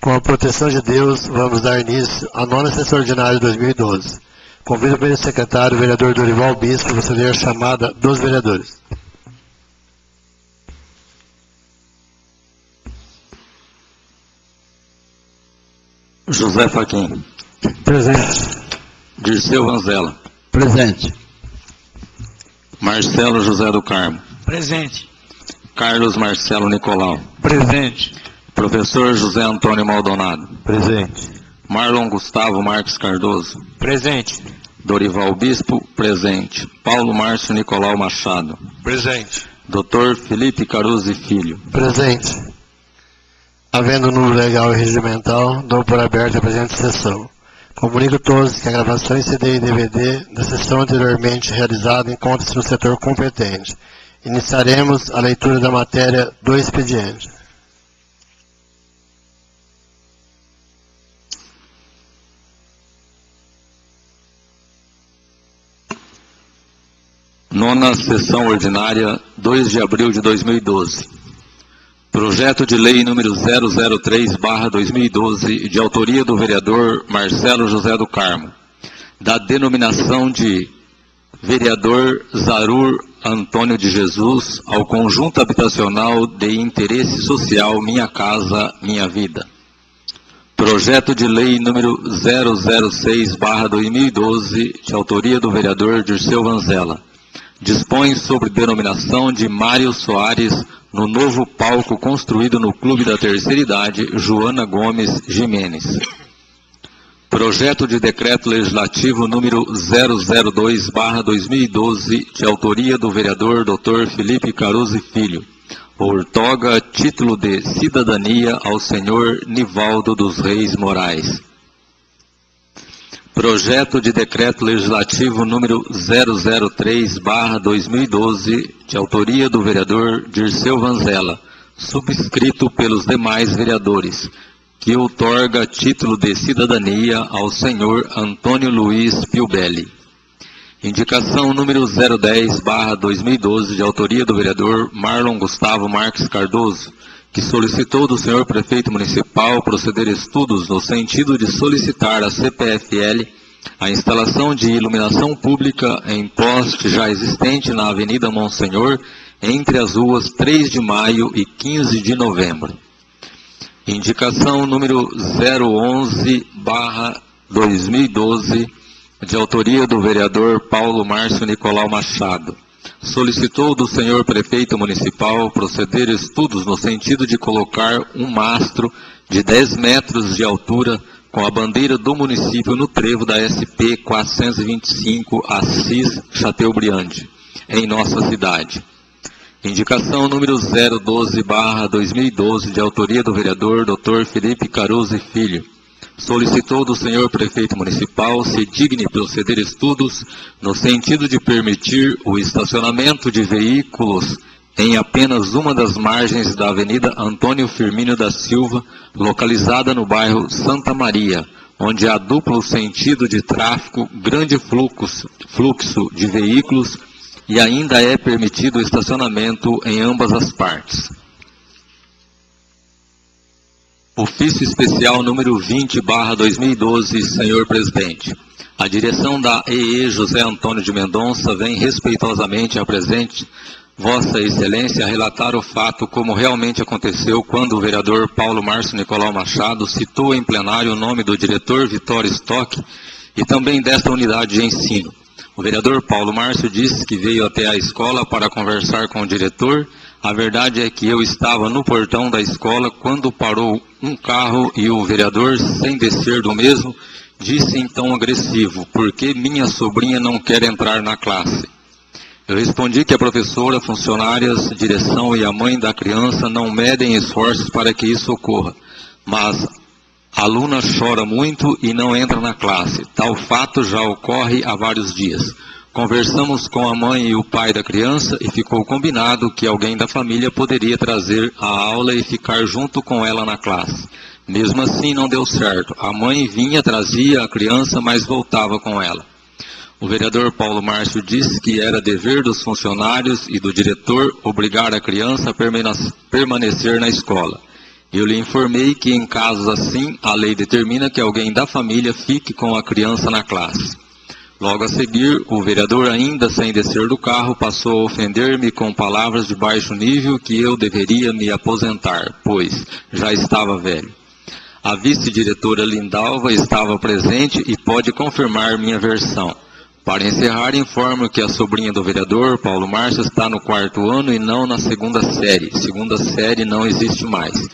Com a proteção de Deus, vamos dar início à 9ª sessão ordinária de 2012. Convido o primeiro secretário, o vereador Dorival Bispo, a proceder à chamada dos vereadores. José Fachin. Presente. Dirceu Vanzella. Presente. Marcelo José do Carmo. Presente. Carlos Marcelo Nicolau. Presente. Professor José Antônio Maldonado. Presente. Marlon Gustavo Marques Cardoso. Presente. Dorival Bispo, presente. Paulo Márcio Nicolau Machado. Presente. Dr. Felipe Caruso Filho. Presente. Havendo número legal e regimental, dou por aberta a presente sessão. Comunico a todos que a gravação em CD e DVD da sessão anteriormente realizada encontra-se no setor competente. Iniciaremos a leitura da matéria do expediente. Nona sessão ordinária, 2 de abril de 2012. Projeto de lei número 003/2012, de autoria do vereador Marcelo José do Carmo, da denominação de vereador Zarur Antônio de Jesus ao conjunto habitacional de interesse social Minha Casa, Minha Vida. Projeto de lei número 006/2012, de autoria do vereador Dirceu Vanzella, dispõe sobre denominação de Mário Soares no novo palco construído no Clube da Terceira Idade, Joana Gomes Jimenez. Projeto de decreto legislativo número 002/2012, de autoria do vereador Dr. Felipe Caruso Filho, outorga título de cidadania ao senhor Nivaldo dos Reis Moraes. Projeto de decreto legislativo número 003/2012, de autoria do vereador Dirceu Vanzella, subscrito pelos demais vereadores, que outorga título de cidadania ao senhor Antônio Luiz Piubelli. Indicação número 010/2012, de autoria do vereador Marlon Gustavo Marques Cardoso, que solicitou do senhor prefeito municipal proceder estudos no sentido de solicitar à CPFL a instalação de iluminação pública em poste já existente na Avenida Monsenhor, entre as ruas 3 de maio e 15 de novembro. Indicação número 011/2012, de autoria do vereador Paulo Márcio Nicolau Machado, solicitou do senhor prefeito municipal proceder estudos no sentido de colocar um mastro de 10 metros de altura com a bandeira do município no trevo da SP 425 Assis Chateaubriand, em nossa cidade. Indicação número 012/2012, de autoria do vereador Dr. Felipe Caruso Filho, solicitou do senhor prefeito municipal se digne proceder estudos no sentido de permitir o estacionamento de veículos em apenas uma das margens da Avenida Antônio Firmino da Silva, localizada no bairro Santa Maria, onde há duplo sentido de tráfego, grande fluxo de veículos e ainda é permitido o estacionamento em ambas as partes. Ofício especial número 20/2012, senhor presidente. A direção da EE José Antônio de Mendonça vem respeitosamente à presente Vossa Excelência relatar o fato como realmente aconteceu quando o vereador Paulo Márcio Nicolau Machado citou em plenário o nome do diretor Vitório Stock e também desta unidade de ensino. O vereador Paulo Márcio disse que veio até a escola para conversar com o diretor. A verdade é que eu estava no portão da escola quando parou um carro e o vereador, sem descer do mesmo, disse em tom agressivo: "Por que minha sobrinha não quer entrar na classe?" Eu respondi que a professora, funcionárias, direção e a mãe da criança não medem esforços para que isso ocorra, mas a aluna chora muito e não entra na classe. Tal fato já ocorre há vários dias. Conversamos com a mãe e o pai da criança e ficou combinado que alguém da família poderia trazer a aula e ficar junto com ela na classe. Mesmo assim não deu certo. A mãe vinha, trazia a criança, mas voltava com ela. O vereador Paulo Márcio disse que era dever dos funcionários e do diretor obrigar a criança a permanecer na escola. Eu lhe informei que em casos assim, a lei determina que alguém da família fique com a criança na classe. Logo a seguir, o vereador, ainda sem descer do carro, passou a ofender-me com palavras de baixo nível que eu deveria me aposentar, pois já estava velho. A vice-diretora Lindalva estava presente e pode confirmar minha versão. Para encerrar, informo que a sobrinha do vereador, Paulo Márcio, está no 4º ano e não na 2ª série. 2ª série não existe mais.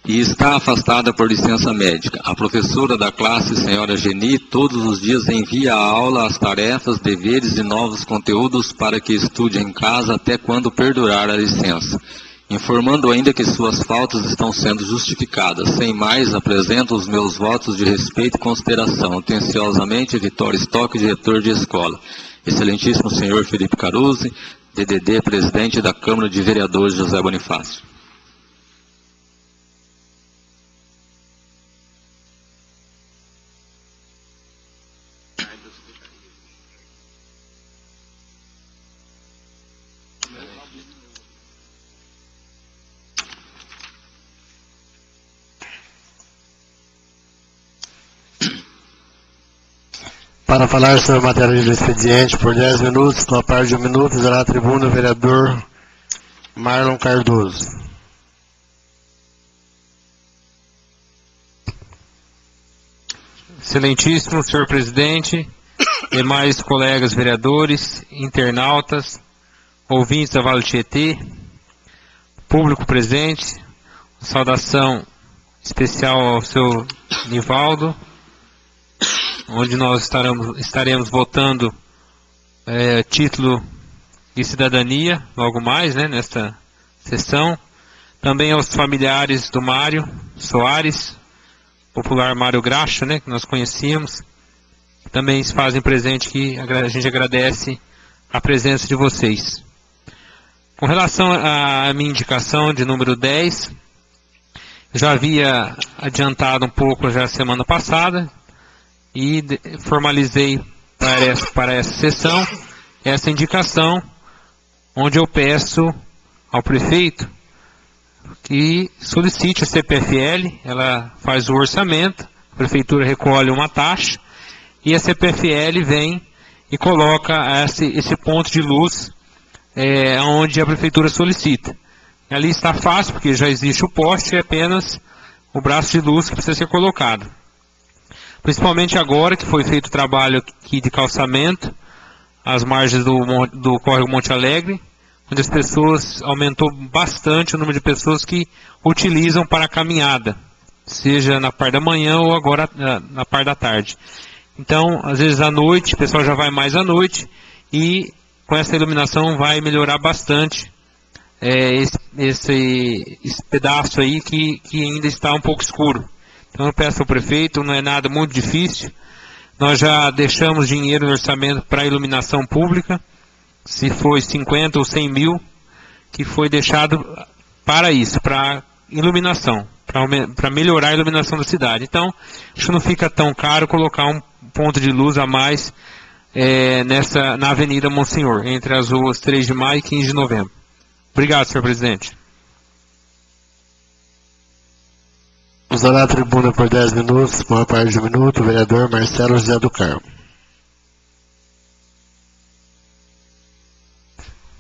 E está afastada por licença médica. A professora da classe, senhora Geni, todos os dias envia à aula as tarefas, deveres e novos conteúdos para que estude em casa até quando perdurar a licença. Informando ainda que suas faltas estão sendo justificadas. Sem mais, apresento os meus votos de respeito e consideração. Atenciosamente, Vitório Stock, diretor de escola. Excelentíssimo senhor Felipe Caruzi, DDD, presidente da Câmara de Vereadores José Bonifácio. Para falar sobre a matéria do expediente por 10 minutos, com a parte de 1 minuto, usará a tribuna o vereador Marlon Cardoso. Excelentíssimo senhor presidente, demais colegas vereadores, internautas, ouvintes da Vale Tietê, público presente, saudação especial ao seu Nivaldo, onde nós estaremos votando título de cidadania, logo mais, né, nesta sessão. Também aos familiares do Mário Soares, popular Mário Graxa, né, que nós conhecíamos, também se fazem presente, que a gente agradece a presença de vocês. Com relação à minha indicação de número 10, já havia adiantado um pouco já semana passada, e formalizei para essa sessão essa indicação, onde eu peço ao prefeito que solicite a CPFL, ela faz o orçamento, a prefeitura recolhe uma taxa, e a CPFL vem e coloca esse ponto de luz onde a prefeitura solicita. Ali está fácil, porque já existe o poste, é apenas o braço de luz que precisa ser colocado. Principalmente agora que foi feito o trabalho aqui de calçamento, às margens do córrego Monte Alegre, onde as pessoas, aumentou bastante o número de pessoas que utilizam para a caminhada, seja na parte da manhã ou agora na parte da tarde. Então, às vezes à noite, o pessoal já vai mais à noite, e com essa iluminação vai melhorar bastante esse pedaço aí que ainda está um pouco escuro. Então eu peço ao prefeito, não é nada muito difícil, nós já deixamos dinheiro no orçamento para iluminação pública, se foi 50 ou 100 mil, que foi deixado para isso, para iluminação, para melhorar a iluminação da cidade. Então, acho que não fica tão caro colocar um ponto de luz a mais na Avenida Monsenhor, entre as ruas 3 de maio e 15 de novembro. Obrigado, senhor presidente. Usará a tribuna por 10 minutos, com a parte de 1 minuto, o vereador Marcelo José do Carmo.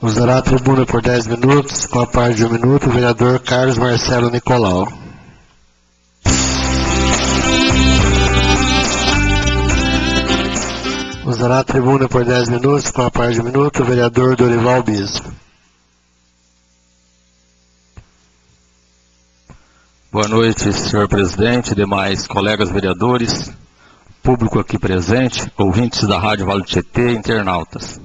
Usará a tribuna por 10 minutos, com a parte de 1 minuto, o vereador Carlos Marcelo Nicolau. Usará a tribuna por 10 minutos, com a parte de 1 minuto, o vereador Dorival Bispo. Boa noite, senhor presidente, demais colegas vereadores, público aqui presente, ouvintes da Rádio Vale Tietê, internautas.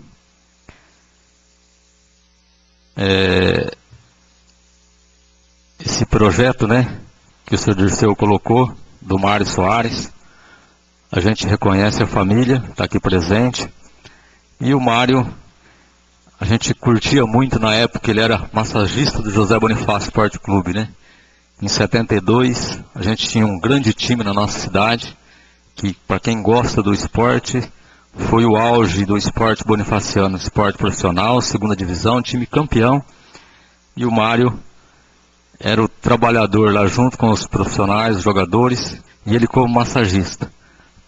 Esse projeto, né, que o senhor Dirceu colocou, do Mário Soares, a gente reconhece a família, está aqui presente, e o Mário, a gente curtia muito na época, ele era massagista do José Bonifácio Esporte Clube, né? Em 72, a gente tinha um grande time na nossa cidade, que, para quem gosta do esporte, foi o auge do esporte bonifaciano, esporte profissional, 2ª divisão, time campeão. E o Mário era o trabalhador lá junto com os profissionais, os jogadores, e ele como massagista.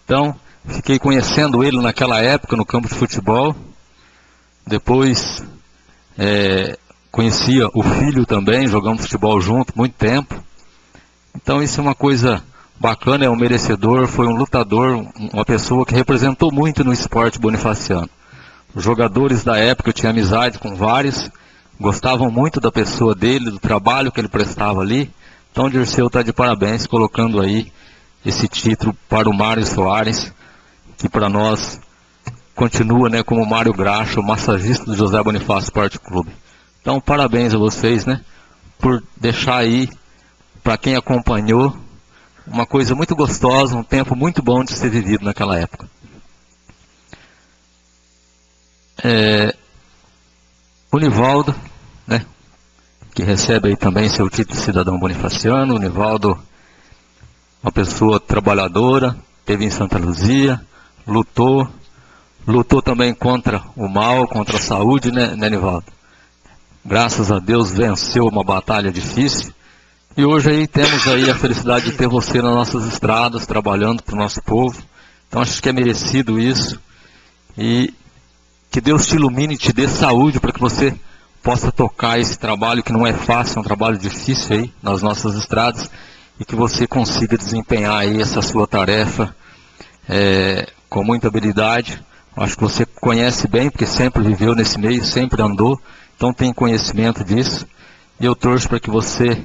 Então, fiquei conhecendo ele naquela época no campo de futebol. Depois, conhecia o filho também, jogamos futebol junto, muito tempo. Então, isso é uma coisa bacana, é um merecedor, foi um lutador, uma pessoa que representou muito no esporte bonifaciano. Os jogadores da época, eu tinha amizade com vários, gostavam muito da pessoa dele, do trabalho que ele prestava ali. Então, o Dirceu está de parabéns, colocando aí esse título para o Mário Soares, que para nós continua, né, como Mário Graxa, o massagista do José Bonifácio Esporte Clube. Então, parabéns a vocês, né, por deixar aí, para quem acompanhou, uma coisa muito gostosa, um tempo muito bom de ser vivido naquela época. O Nivaldo, né, que recebe aí também seu título de cidadão bonifaciano. O Nivaldo, uma pessoa trabalhadora, esteve em Santa Luzia, lutou também contra o mal, contra a saúde, né, Nivaldo? Graças a Deus venceu uma batalha difícil. E hoje aí temos aí a felicidade de ter você nas nossas estradas, trabalhando para o nosso povo. Então acho que é merecido isso. E que Deus te ilumine e te dê saúde para que você possa tocar esse trabalho que não é fácil, é um trabalho difícil aí nas nossas estradas. E que você consiga desempenhar aí essa sua tarefa com muita habilidade. Acho que você conhece bem, porque sempre viveu nesse meio, sempre andou. Então tem conhecimento disso. E eu torço para que você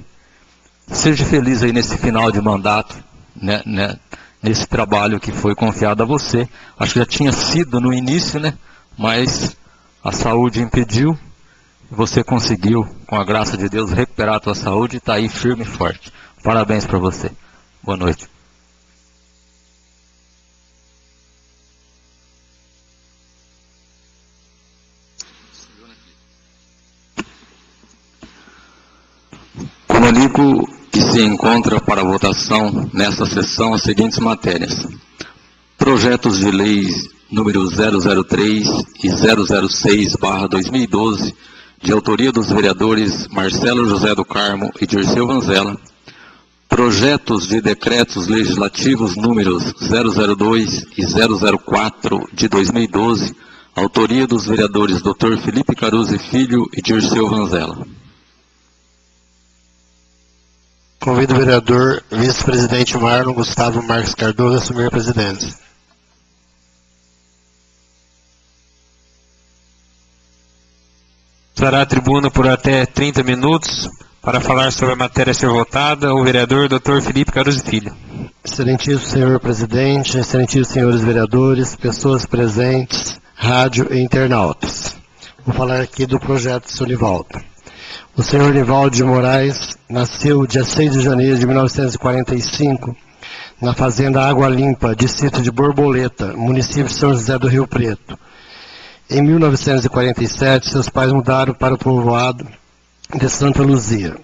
seja feliz aí nesse final de mandato, né, nesse trabalho que foi confiado a você. Acho que já tinha sido no início, né, mas a saúde impediu. Você conseguiu, com a graça de Deus, recuperar a tua saúde e está aí firme e forte. Parabéns para você. Boa noite. Comunico que se encontra para votação nesta sessão as seguintes matérias: projetos de leis número 003 e 006/2012, de autoria dos vereadores Marcelo José do Carmo e Dirceu Vanzella; projetos de decretos legislativos números 002 e 004 de 2012, autoria dos vereadores Dr. Felipe Caruso Filho e Dirceu Vanzella. Convido o vereador vice-presidente Marlon Gustavo Marques Cardoso a assumir a presidência. Usará a tribuna por até 30 minutos para falar sobre a matéria a ser votada o vereador Dr. Felipe Caruso Filho. Excelentíssimo senhor presidente, excelentíssimos senhores vereadores, pessoas presentes, rádio e internautas. Vou falar aqui do projeto do senhor Nivaldo. O senhor Nivaldo de Moraes nasceu dia 6 de janeiro de 1945 na fazenda Água Limpa, distrito de Borboleta, município de São José do Rio Preto. Em 1947, seus pais mudaram para o povoado de Santa Luzia.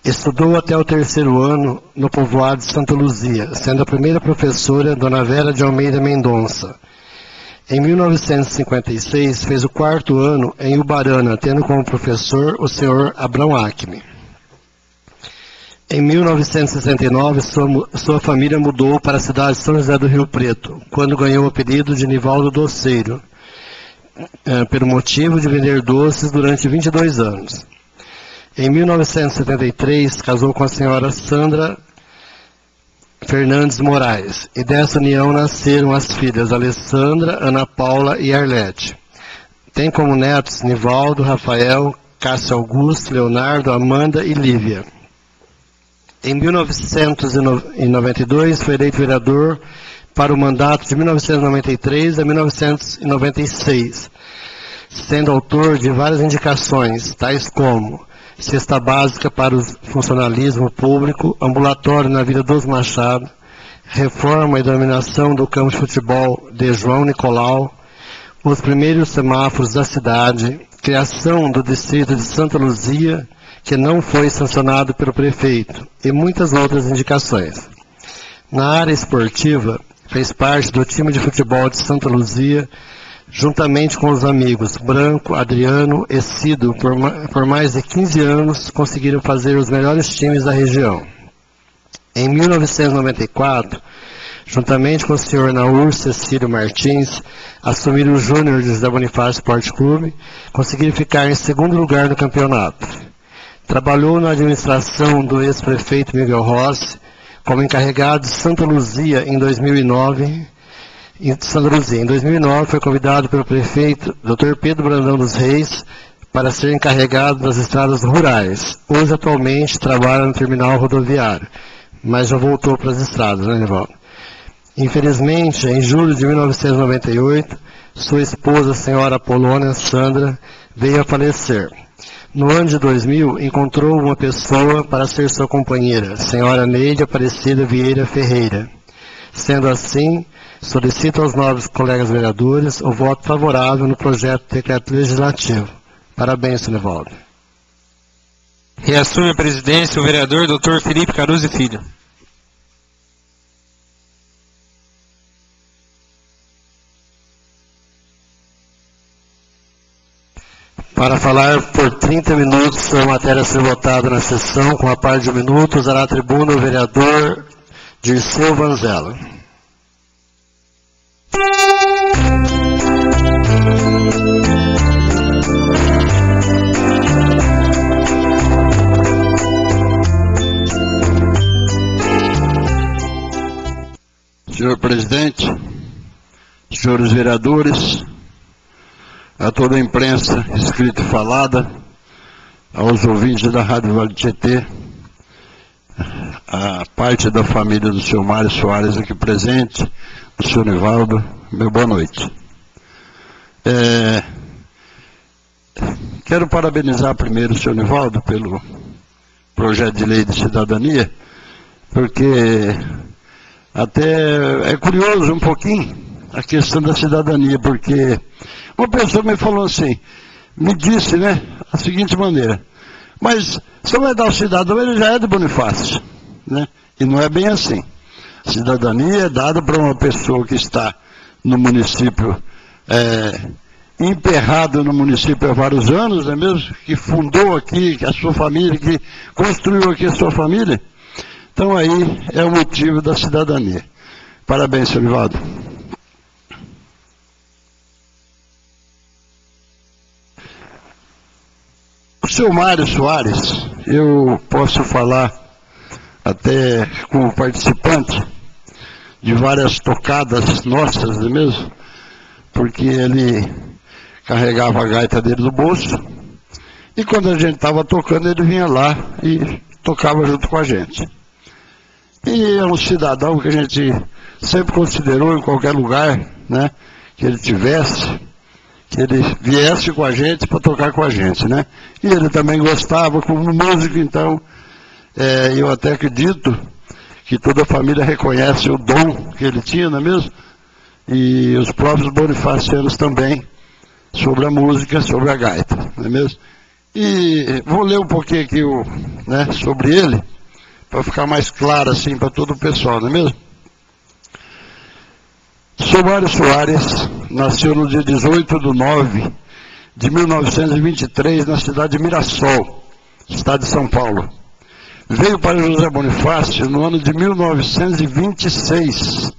Estudou até o 3º ano no povoado de Santa Luzia, sendo a primeira professora Dona Vera de Almeida Mendonça. Em 1956, fez o 4º ano em Ubarana, tendo como professor o senhor Abrão Acme. Em 1969, sua família mudou para a cidade de São José do Rio Preto, quando ganhou o apelido de Nivaldo Doceiro, pelo motivo de vender doces durante 22 anos. Em 1973, casou com a senhora Sandra Fernandes Moraes, e dessa união nasceram as filhas Alessandra, Ana Paula e Arlete. Tem como netos Nivaldo, Rafael, Cássio Augusto, Leonardo, Amanda e Lívia. Em 1992, foi eleito vereador para o mandato de 1993 a 1996, sendo autor de várias indicações, tais como cesta básica para o funcionalismo público, ambulatório na Vila dos Machado, reforma e dominação do campo de futebol de João Nicolau, os primeiros semáforos da cidade, criação do distrito de Santa Luzia, que não foi sancionado pelo prefeito, e muitas outras indicações. Na área esportiva, fez parte do time de futebol de Santa Luzia, Juntamente com os amigos Branco, Adriano e Cido, por mais de 15 anos, conseguiram fazer os melhores times da região. Em 1994, juntamente com o senhor Naur Cecílio Martins, assumiram o Júnior de José Bonifácio Esporte Clube, conseguiram ficar em segundo lugar no campeonato. Trabalhou na administração do ex-prefeito Miguel Rossi, como encarregado de Santa Luzia em 2009. Em 2009 foi convidado pelo prefeito Dr. Pedro Brandão dos Reis para ser encarregado das estradas rurais. Hoje, atualmente, trabalha no terminal rodoviário, mas já voltou para as estradas, né, Nivaldo? Infelizmente, em julho de 1998, sua esposa, a senhora Apolônia Sandra, veio a falecer. No ano de 2000, encontrou uma pessoa para ser sua companheira, a senhora Neide Aparecida Vieira Ferreira. Sendo assim, solicito aos nobres colegas vereadores o voto favorável no projeto de decreto legislativo. Parabéns, senhor Nivaldo. Reassume a presidência o vereador Dr. Felipe Caruzzi Filho. Para falar por 30 minutos a matéria a ser votada na sessão, com a parte de 1 minuto, usará a tribuna o vereador Dirceu Vanzella. Senhor presidente, senhores vereadores, a toda a imprensa escrita e falada, aos ouvintes da Rádio Vale do Tietê, a parte da família do senhor Mário Soares aqui presente, do senhor Nivaldo, meu boa noite. Quero parabenizar primeiro o senhor Nivaldo pelo projeto de lei de cidadania, porque até é curioso um pouquinho a questão da cidadania, porque uma pessoa me falou assim, me disse, né, a seguinte maneira, mas se eu vai dar o cidadão, ele já é de Bonifácio, né? E não é bem assim. A cidadania é dada para uma pessoa que está no município, emperrado no município há vários anos, não é mesmo? Que fundou aqui, que a sua família, que construiu aqui a sua família. Então aí é o motivo da cidadania. Parabéns, senhor Nivaldo. O senhor Mário Soares, eu posso falar até como participante de várias tocadas nossas, não é mesmo? Porque ele carregava a gaita dele no bolso e quando a gente estava tocando ele vinha lá e tocava junto com a gente. E é um cidadão que a gente sempre considerou em qualquer lugar, né, que ele tivesse, que ele viesse com a gente para tocar com a gente, né? E ele também gostava como músico, então eu até acredito que toda a família reconhece o dom que ele tinha, não é mesmo? E os próprios bonifacianos também, sobre a música, sobre a gaita, não é mesmo? E vou ler um pouquinho aqui sobre ele, para ficar mais claro assim para todo o pessoal, não é mesmo? Sr. Mário Soares nasceu no dia 18 de 9 de 1923 na cidade de Mirassol, estado de São Paulo. Veio para José Bonifácio no ano de 1926.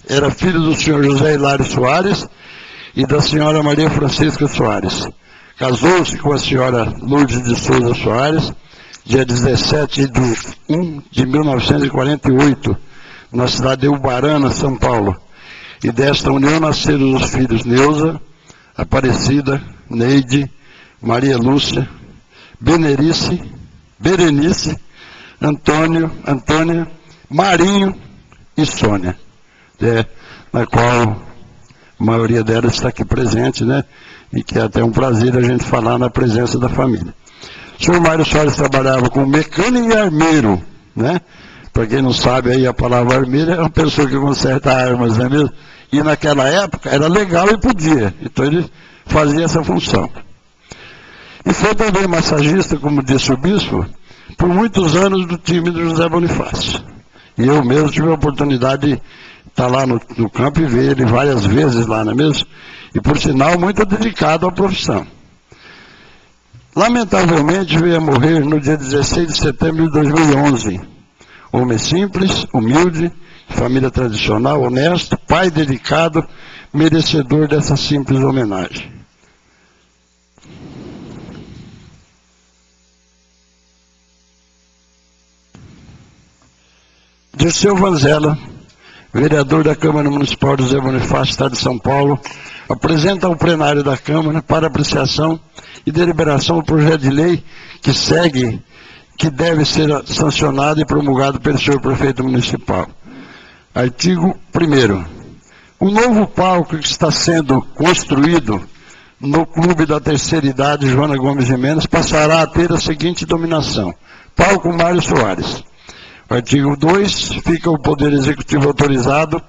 Era filho do senhor José Hilário Soares e da senhora Maria Francisca Soares. Casou-se com a senhora Lourdes de Souza Soares, dia 17 de 1 de 1948, na cidade de Ubarana, São Paulo. E desta união nasceram os filhos Neuza, Aparecida, Neide, Maria Lúcia, Berenice, Antônia, Marinho e Sônia, na qual a maioria delas está aqui presente, né? E que é até um prazer a gente falar na presença da família. O senhor Mário Soares trabalhava como mecânico e armeiro, né? Para quem não sabe, aí a palavra armeiro é uma pessoa que conserta armas, não é mesmo? E naquela época era legal e podia, então ele fazia essa função. E foi também massagista, como disse o bispo, por muitos anos do time do José Bonifácio. E eu mesmo tive a oportunidade estar lá no campo e ver ele várias vezes lá, não é mesmo? E, por sinal, muito dedicado à profissão. Lamentavelmente, veio a morrer no dia 16 de setembro de 2011. Homem simples, humilde, família tradicional, honesto, pai dedicado, merecedor dessa simples homenagem. Dirceu Vanzella, vereador da Câmara Municipal de José Bonifácio, Estado de São Paulo, apresenta ao plenário da Câmara para apreciação e deliberação o projeto de lei que deve ser sancionado e promulgado pelo senhor prefeito municipal. Artigo 1º. O novo palco que está sendo construído no Clube da Terceira Idade Joana Gomes de Menas passará a ter a seguinte denominação: Palco Mário Soares. Artigo 2. Fica o Poder Executivo autorizado,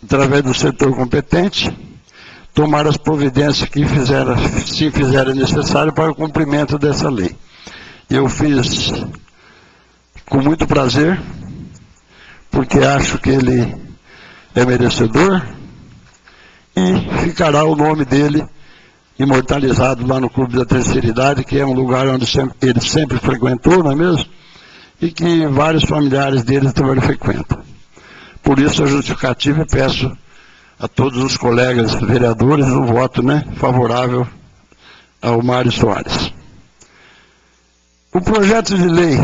através do setor competente, tomar as providências que se fizerem necessário para o cumprimento dessa lei. Eu fiz com muito prazer, porque acho que ele é merecedor, e ficará o nome dele imortalizado lá no Clube da Terceira Idade, que é um lugar onde ele sempre frequentou, não é mesmo? E que vários familiares dele também frequentam. Por isso a justificativa, peço a todos os colegas vereadores um voto, favorável ao Mário Soares. O projeto de lei,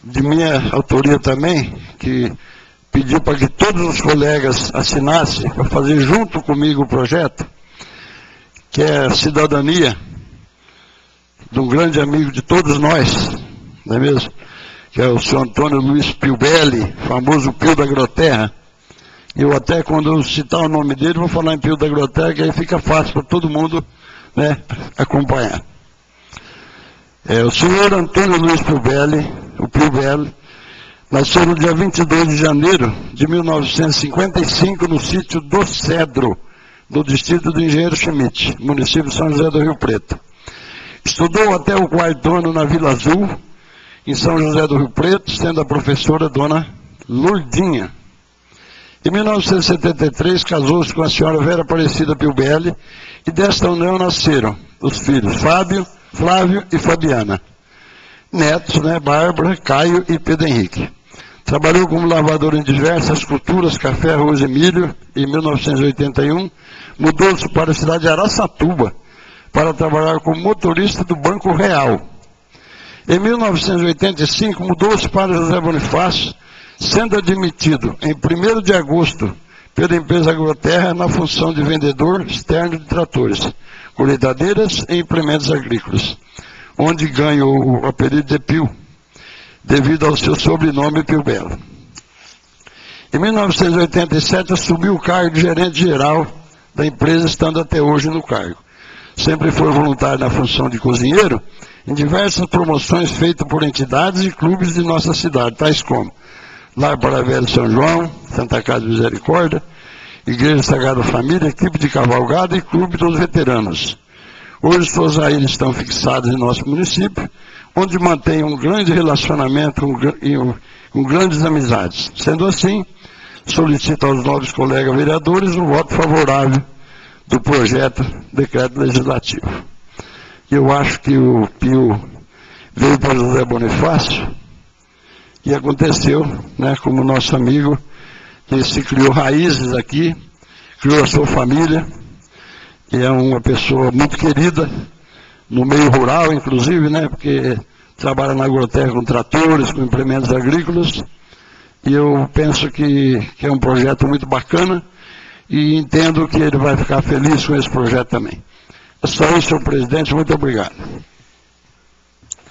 de minha autoria também, que pediu para que todos os colegas assinassem, para fazer junto comigo o projeto, que é a cidadania, de um grande amigo de todos nós, não é mesmo? Que é o senhor Antônio Luiz Piubelli, famoso Pio da Agroterra. Eu até, quando eu citar o nome dele, vou falar em Pio da Agroterra, que aí fica fácil para todo mundo acompanhar. O senhor Antônio Luiz Piubelli, o Piubelli, nasceu no dia 22 de janeiro de 1955, no sítio do Cedro, do distrito do Engenheiro Schmidt, município de São José do Rio Preto. Estudou até o 4º ano na Vila Azul, em São José do Rio Preto, sendo a professora dona Lourdinha. Em 1973, casou-se com a senhora Vera Aparecida Piubelli, e desta união nasceram os filhos Fábio, Flávio e Fabiana. Netos, Bárbara, Caio e Pedro Henrique. Trabalhou como lavador em diversas culturas, café, arroz e milho. Em 1981, mudou-se para a cidade de Araçatuba, para trabalhar como motorista do Banco Real. Em 1985, mudou-se para José Bonifácio, sendo admitido em 1º de agosto pela empresa Agroterra na função de vendedor externo de tratores, colheitadeiras e implementos agrícolas, onde ganhou o apelido de Pio, devido ao seu sobrenome Piubelli. Em 1987, assumiu o cargo de gerente geral da empresa, estando até hoje no cargo. Sempre foi voluntário na função de cozinheiro em diversas promoções feitas por entidades e clubes de nossa cidade, tais como Lar para Velho São João, Santa Casa de Misericórdia, Igreja Sagrada Família, Equipe de Cavalgada e Clube dos Veteranos. Hoje suas raízes estão fixadas em nosso município, onde mantém um grande relacionamento com grandes amizades. Sendo assim, solicito aos novos colegas vereadores um voto favorável do projeto decreto legislativo. Eu acho que o Pio veio para José Bonifácio e aconteceu, como nosso amigo, que se criou raízes aqui, criou a sua família, e é uma pessoa muito querida, no meio rural, inclusive, porque trabalha na Agroterra com tratores, com implementos agrícolas, e eu penso que é um projeto muito bacana, e entendo que ele vai ficar feliz com esse projeto também. É só isso, senhor presidente, muito obrigado.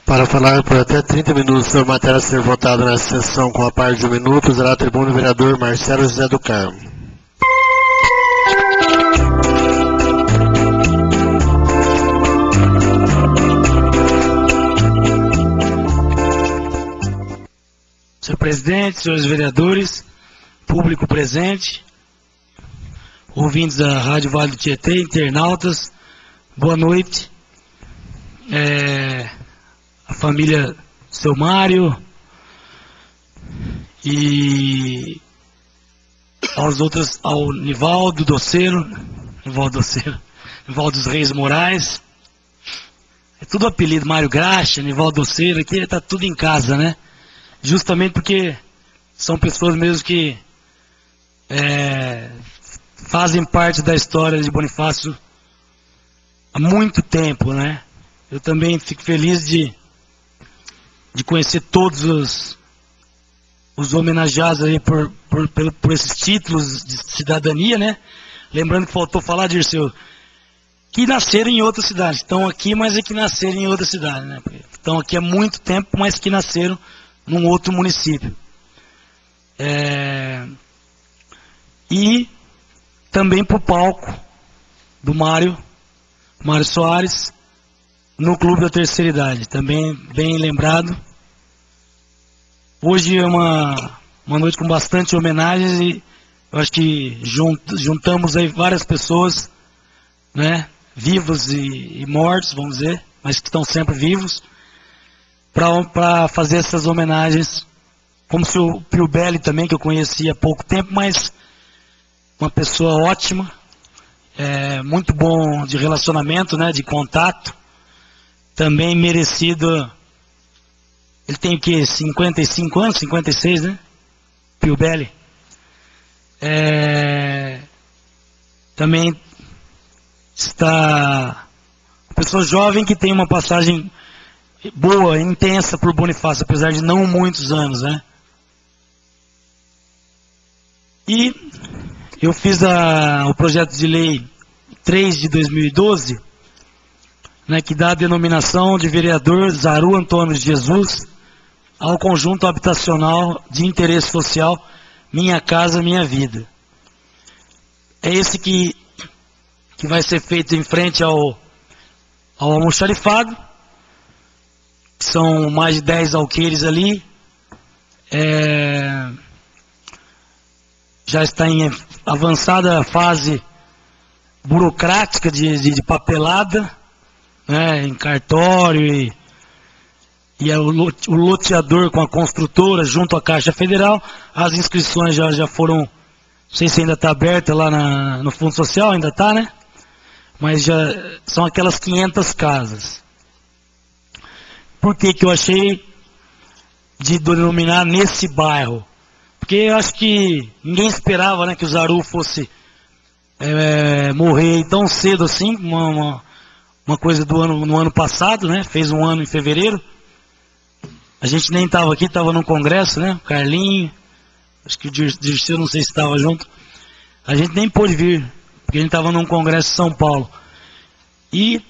Para falar por até 30 minutos sobre a matéria a ser votada nessa sessão com a parte de 1 minuto, usará a tribuna o vereador Marcelo José do Carmo. Senhor presidente, senhores vereadores, público presente, ouvintes da Rádio Vale do Tietê, internautas, boa noite. A família Seu Mário e ao Nivaldo Doceiro, Nivaldo dos Reis Moraes, é tudo apelido, Mário Graxa, Nivaldo Doceiro, aqui tá tudo em casa, né? Justamente porque são pessoas mesmo que fazem parte da história de Bonifácio há muito tempo, né? Eu também fico feliz de conhecer todos os homenageados aí por esses títulos de cidadania, né? Lembrando que faltou falar, Dirceu, que nasceram em outra cidade. Estão aqui, mas é que nasceram em outra cidade, né? Estão aqui há muito tempo, mas que nasceram num outro município. E também para o palco do Mário Soares, no Clube da Terceira Idade, também bem lembrado. Hoje é uma noite com bastante homenagens e eu acho que juntamos aí várias pessoas, né, vivos e mortos, vamos dizer, mas que estão sempre vivos, para fazer essas homenagens, como se o Pio Belli também, que eu conheci há pouco tempo, mas uma pessoa ótima, muito bom de relacionamento, né, de contato, também merecido. Ele tem o quê? 55 anos? 56, né? Pio Belli. Também está uma pessoa jovem que tem uma passagem boa, intensa por Bonifácio, apesar de não muitos anos, né? E eu fiz o projeto de lei 3 de 2012, né, que dá a denominação de vereador Zaru Antônio de Jesus ao conjunto habitacional de interesse social Minha Casa Minha Vida. É esse que vai ser feito em frente ao almoxarifado, que são mais de 10 alqueires ali. Já está em avançada fase burocrática de papelada, né, em cartório e o loteador com a construtora junto à Caixa Federal. As inscrições já foram, não sei se ainda está aberta lá no Fundo Social, ainda está, né? Mas já são aquelas 500 casas. Por que eu achei de denominar nesse bairro? Porque eu acho que ninguém esperava, né, que o Zaru fosse morrer tão cedo assim, uma coisa no ano passado, né? Fez um ano em fevereiro. A gente nem estava aqui, estava no congresso, né? O Carlinho, acho que o Dirceu, não sei se estava junto. A gente nem pôde vir, porque a gente estava num congresso em São Paulo. E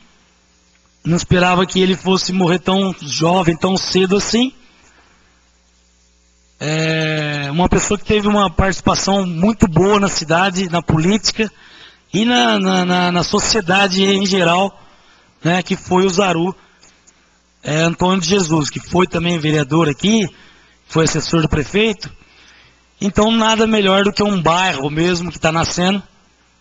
não esperava que ele fosse morrer tão jovem, tão cedo assim. Uma pessoa que teve uma participação muito boa na cidade, na política e na sociedade em geral, né, que foi o Zaru Antônio de Jesus, que foi também vereador aqui, foi assessor do prefeito. Então nada melhor do que um bairro mesmo que está nascendo.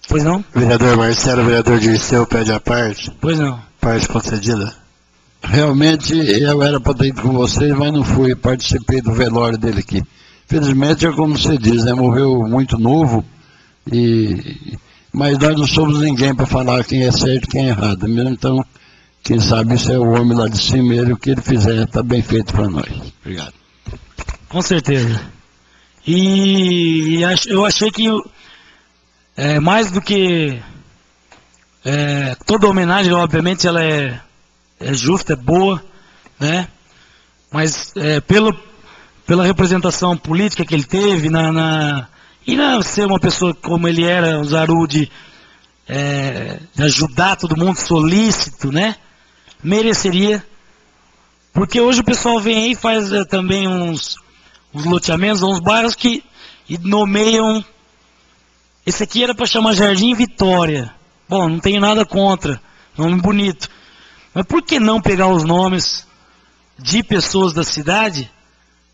Pois não? Vereador Marcelo, vereador Dirceu, pede a parte. Pois não. Parte concedida. Realmente eu era para ter ido com vocês, mas não fui, participei do velório dele aqui. Felizmente é como você diz, né? Morreu muito novo, mas nós não somos ninguém para falar quem é certo e quem é errado. Então, quem sabe isso é o homem lá de cima, o que ele fizer está bem feito para nós. Obrigado. Com certeza. E eu achei que mais do que toda homenagem, obviamente ela é justa, é boa, né? Mas pela representação política que ele teve, e ser uma pessoa como ele era, o Zaru, de ajudar todo mundo, solícito, né? Mereceria, porque hoje o pessoal vem aí e faz também uns loteamentos, uns bairros que nomeiam. Esse aqui era para chamar Jardim Vitória. Bom, não tenho nada contra, nome bonito. Mas por que não pegar os nomes de pessoas da cidade,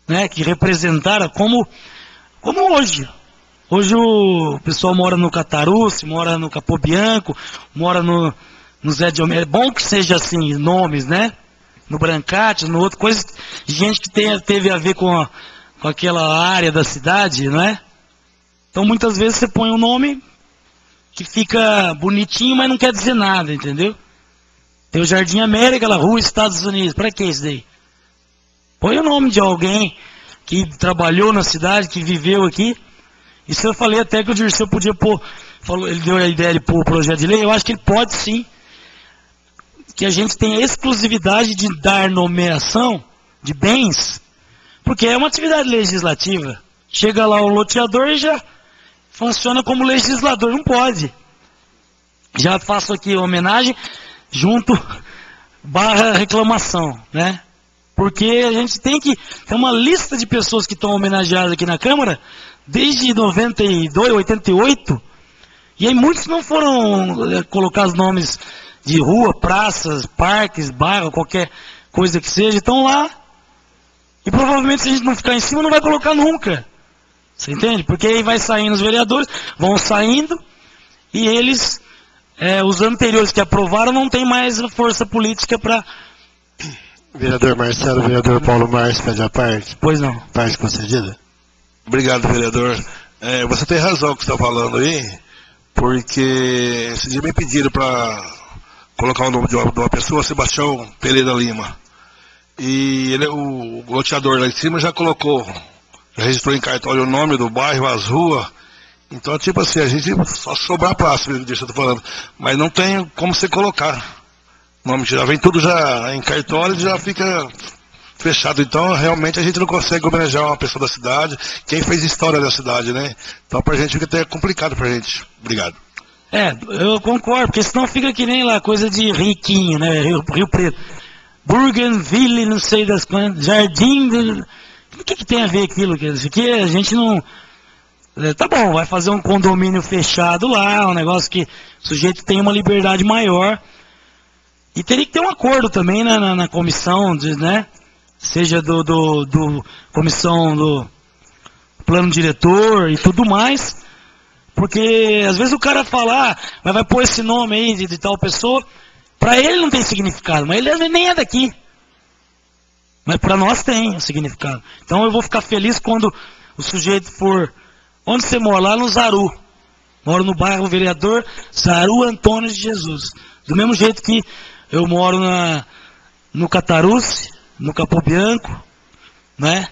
né, que representaram, como hoje? Hoje o pessoal mora no Cataruce, mora no Capobianco, mora no Zé de Homem. É bom que seja assim, nomes, né? No Brancate, no outro, coisa, gente que teve a ver com com aquela área da cidade, não é? Então muitas vezes você põe um nome que fica bonitinho, mas não quer dizer nada, entendeu? Tem o Jardim América, lá, Rua Estados Unidos. Para que isso daí? Põe o nome de alguém que trabalhou na cidade, que viveu aqui. Isso eu falei até que o Dirceu podia pôr, ele deu a ideia de pôr o projeto de lei. Eu acho que ele pode sim, que a gente tenha exclusividade de dar nomeação de bens, porque é uma atividade legislativa. Chega lá o loteador e já funciona como legislador, não pode. Já faço aqui a homenagem, junto, / reclamação, né? Porque a gente tem uma lista de pessoas que estão homenageadas aqui na Câmara, desde 92, 88, e aí muitos não foram colocar os nomes de rua, praças, parques, bairro, qualquer coisa que seja, estão lá, e provavelmente se a gente não ficar em cima, não vai colocar nunca. Você entende? Porque aí vai saindo os vereadores, vão saindo, e eles, os anteriores que aprovaram, não tem mais força política para... Vereador Marcelo, vereador Paulo Márcio, pede a parte. Pois não. Parte concedida. Obrigado, vereador. Você tem razão que você está falando aí, porque esse dia me pediram para colocar o nome de uma pessoa, Sebastião Pereira Lima. E o loteador lá em cima já colocou, já registrou em cartório o nome do bairro, as ruas. Então, tipo assim, a gente só sobrar praça, disso que eu estou falando. Mas não tem como você colocar. O nome já vem tudo já em cartório e já fica fechado. Então, realmente, a gente não consegue homenagear uma pessoa da cidade, quem fez história da cidade, né? Então, pra gente fica até complicado pra gente. Obrigado. Eu concordo, porque senão fica que nem lá, coisa de riquinho, né? Rio Preto. Bougainville, não sei das quantas, Jardim... O que tem a ver aquilo? Isso aqui a gente não... Tá bom, vai fazer um condomínio fechado lá, um negócio que o sujeito tem uma liberdade maior. E teria que ter um acordo também na comissão, né? Seja do comissão do plano diretor e tudo mais. Porque às vezes o cara fala, mas vai pôr esse nome aí de tal pessoa. Para ele não tem significado, mas ele nem é daqui. Mas para nós tem um significado. Então eu vou ficar feliz quando o sujeito for... Onde você mora? Lá no Zaru. Moro no bairro Vereador Zaru Antônio de Jesus. Do mesmo jeito que eu moro no Cataruce, no Capô Bianco, né?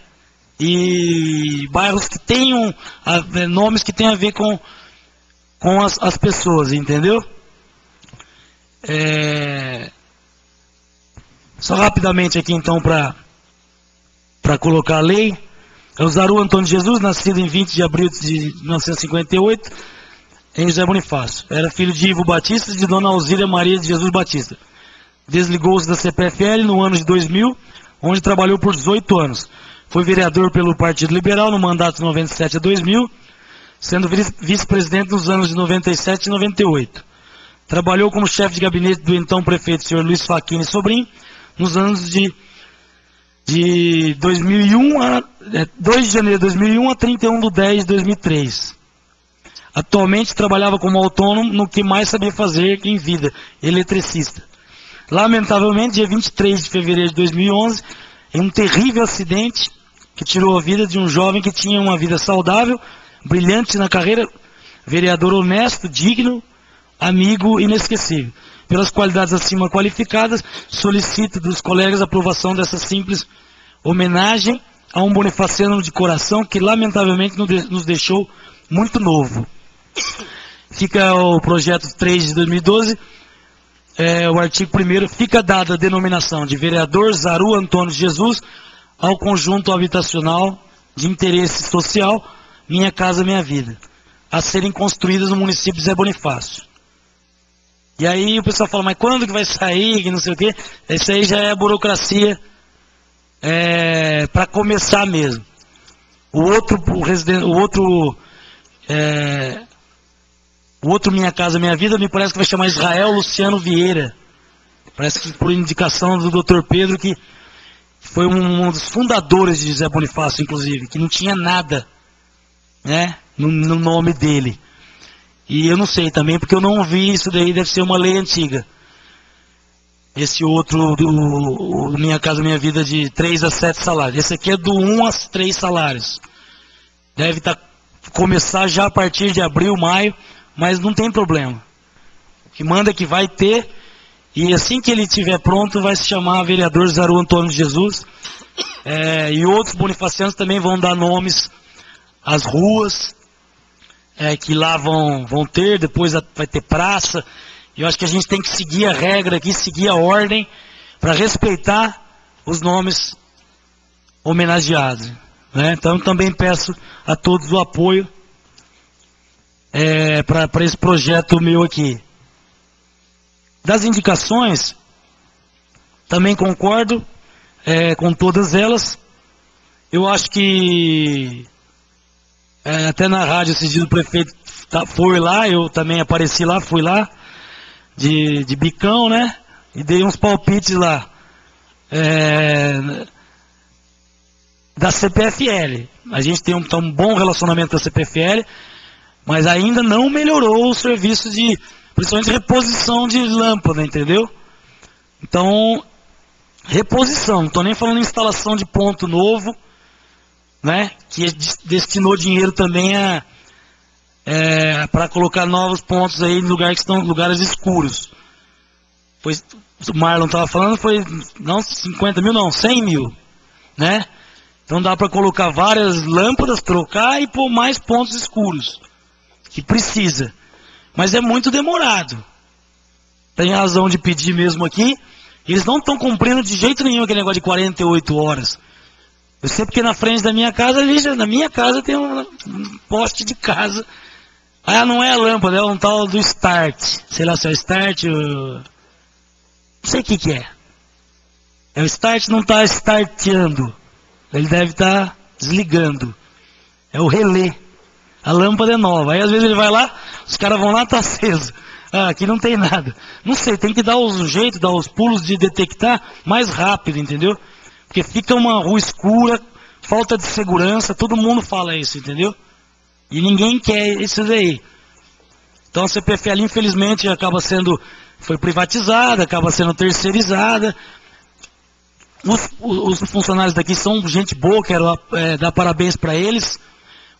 E bairros que tenham nomes que tenham a ver com as pessoas, entendeu? Só rapidamente aqui então para colocar a lei. É o Zaru Antônio de Jesus, nascido em 20 de abril de 1958, em José Bonifácio. Era filho de Ivo Batista e de Dona Alzília Maria de Jesus Batista. Desligou-se da CPFL no ano de 2000, onde trabalhou por 18 anos. Foi vereador pelo Partido Liberal no mandato de 97 a 2000, sendo vice-presidente nos anos de 97 e 98. Trabalhou como chefe de gabinete do então prefeito, senhor Luiz Facchini Sobrinho, nos anos de 2 de janeiro de 2001 a 31 de 10 de 2003. Atualmente trabalhava como autônomo no que mais sabia fazer em vida, eletricista. Lamentavelmente, dia 23 de fevereiro de 2011, em um terrível acidente que tirou a vida de um jovem que tinha uma vida saudável, brilhante na carreira, vereador honesto, digno, amigo inesquecível. Pelas qualidades acima qualificadas, solicito dos colegas a aprovação dessa simples homenagem a um bonifaciano de coração que lamentavelmente nos deixou muito novo. Fica o projeto 3 de 2012, o artigo 1º, fica dada a denominação de vereador Zaru Antônio de Jesus ao conjunto habitacional de interesse social Minha Casa Minha Vida, a serem construídas no município de Zé Bonifácio. E aí o pessoal fala, mas quando que vai sair, que não sei o quê? Isso aí já é a burocracia para começar mesmo. O outro Minha Casa Minha Vida me parece que vai chamar Israel Luciano Vieira. Parece que por indicação do Dr. Pedro, que foi um dos fundadores de Zé Bonifácio, inclusive, que não tinha nada, né, no nome dele. E eu não sei também, porque eu não vi isso daí, deve ser uma lei antiga. Esse outro, do Minha Casa Minha Vida, de 3 a 7 salários. Esse aqui é do 1 a 3 salários. Deve começar já a partir de abril, maio, mas não tem problema. O que manda é que vai ter, e assim que ele estiver pronto, vai se chamar vereador Zaru Antônio de Jesus. E outros bonifacianos também vão dar nomes às ruas, que lá vão ter, depois vai ter praça. E eu acho que a gente tem que seguir a regra aqui, seguir a ordem, para respeitar os nomes homenageados. Né? Então também peço a todos o apoio para esse projeto meu aqui. Das indicações, também concordo com todas elas. Eu acho que até na rádio esse dia o prefeito foi lá, eu também apareci lá, fui lá, de bicão, né? E dei uns palpites lá. Da CPFL. A gente tem um bom relacionamento com a CPFL, mas ainda não melhorou o serviço principalmente reposição de lâmpada, entendeu? Então, reposição, não estou nem falando em instalação de ponto novo, né? Que destinou dinheiro também para colocar novos pontos aí em lugares que estão lugares escuros. Pois o Marlon estava falando, foi não 50 mil, não, 100 mil, né? Então dá para colocar várias lâmpadas, trocar e pôr mais pontos escuros, que precisa. Mas é muito demorado. Tem razão de pedir mesmo aqui. Eles não estão cumprindo de jeito nenhum aquele negócio de 48 horas. Eu sei porque na frente da minha casa, na minha casa tem um poste de casa. Não é a lâmpada, é um tal do start. Sei lá se é o start, não sei o que é. O start não está starteando. Ele deve estar desligando. É o relé. A lâmpada é nova. Aí às vezes ele vai lá, os caras vão lá, está aceso. Aqui não tem nada. Não sei, tem que dar os jeitos, dar os pulos de detectar mais rápido, entendeu? Porque fica uma rua escura, falta de segurança, todo mundo fala isso, entendeu? E ninguém quer isso daí. Então a CPFL, infelizmente, foi privatizada, acaba sendo terceirizada. Os funcionários daqui são gente boa, quero dar parabéns para eles.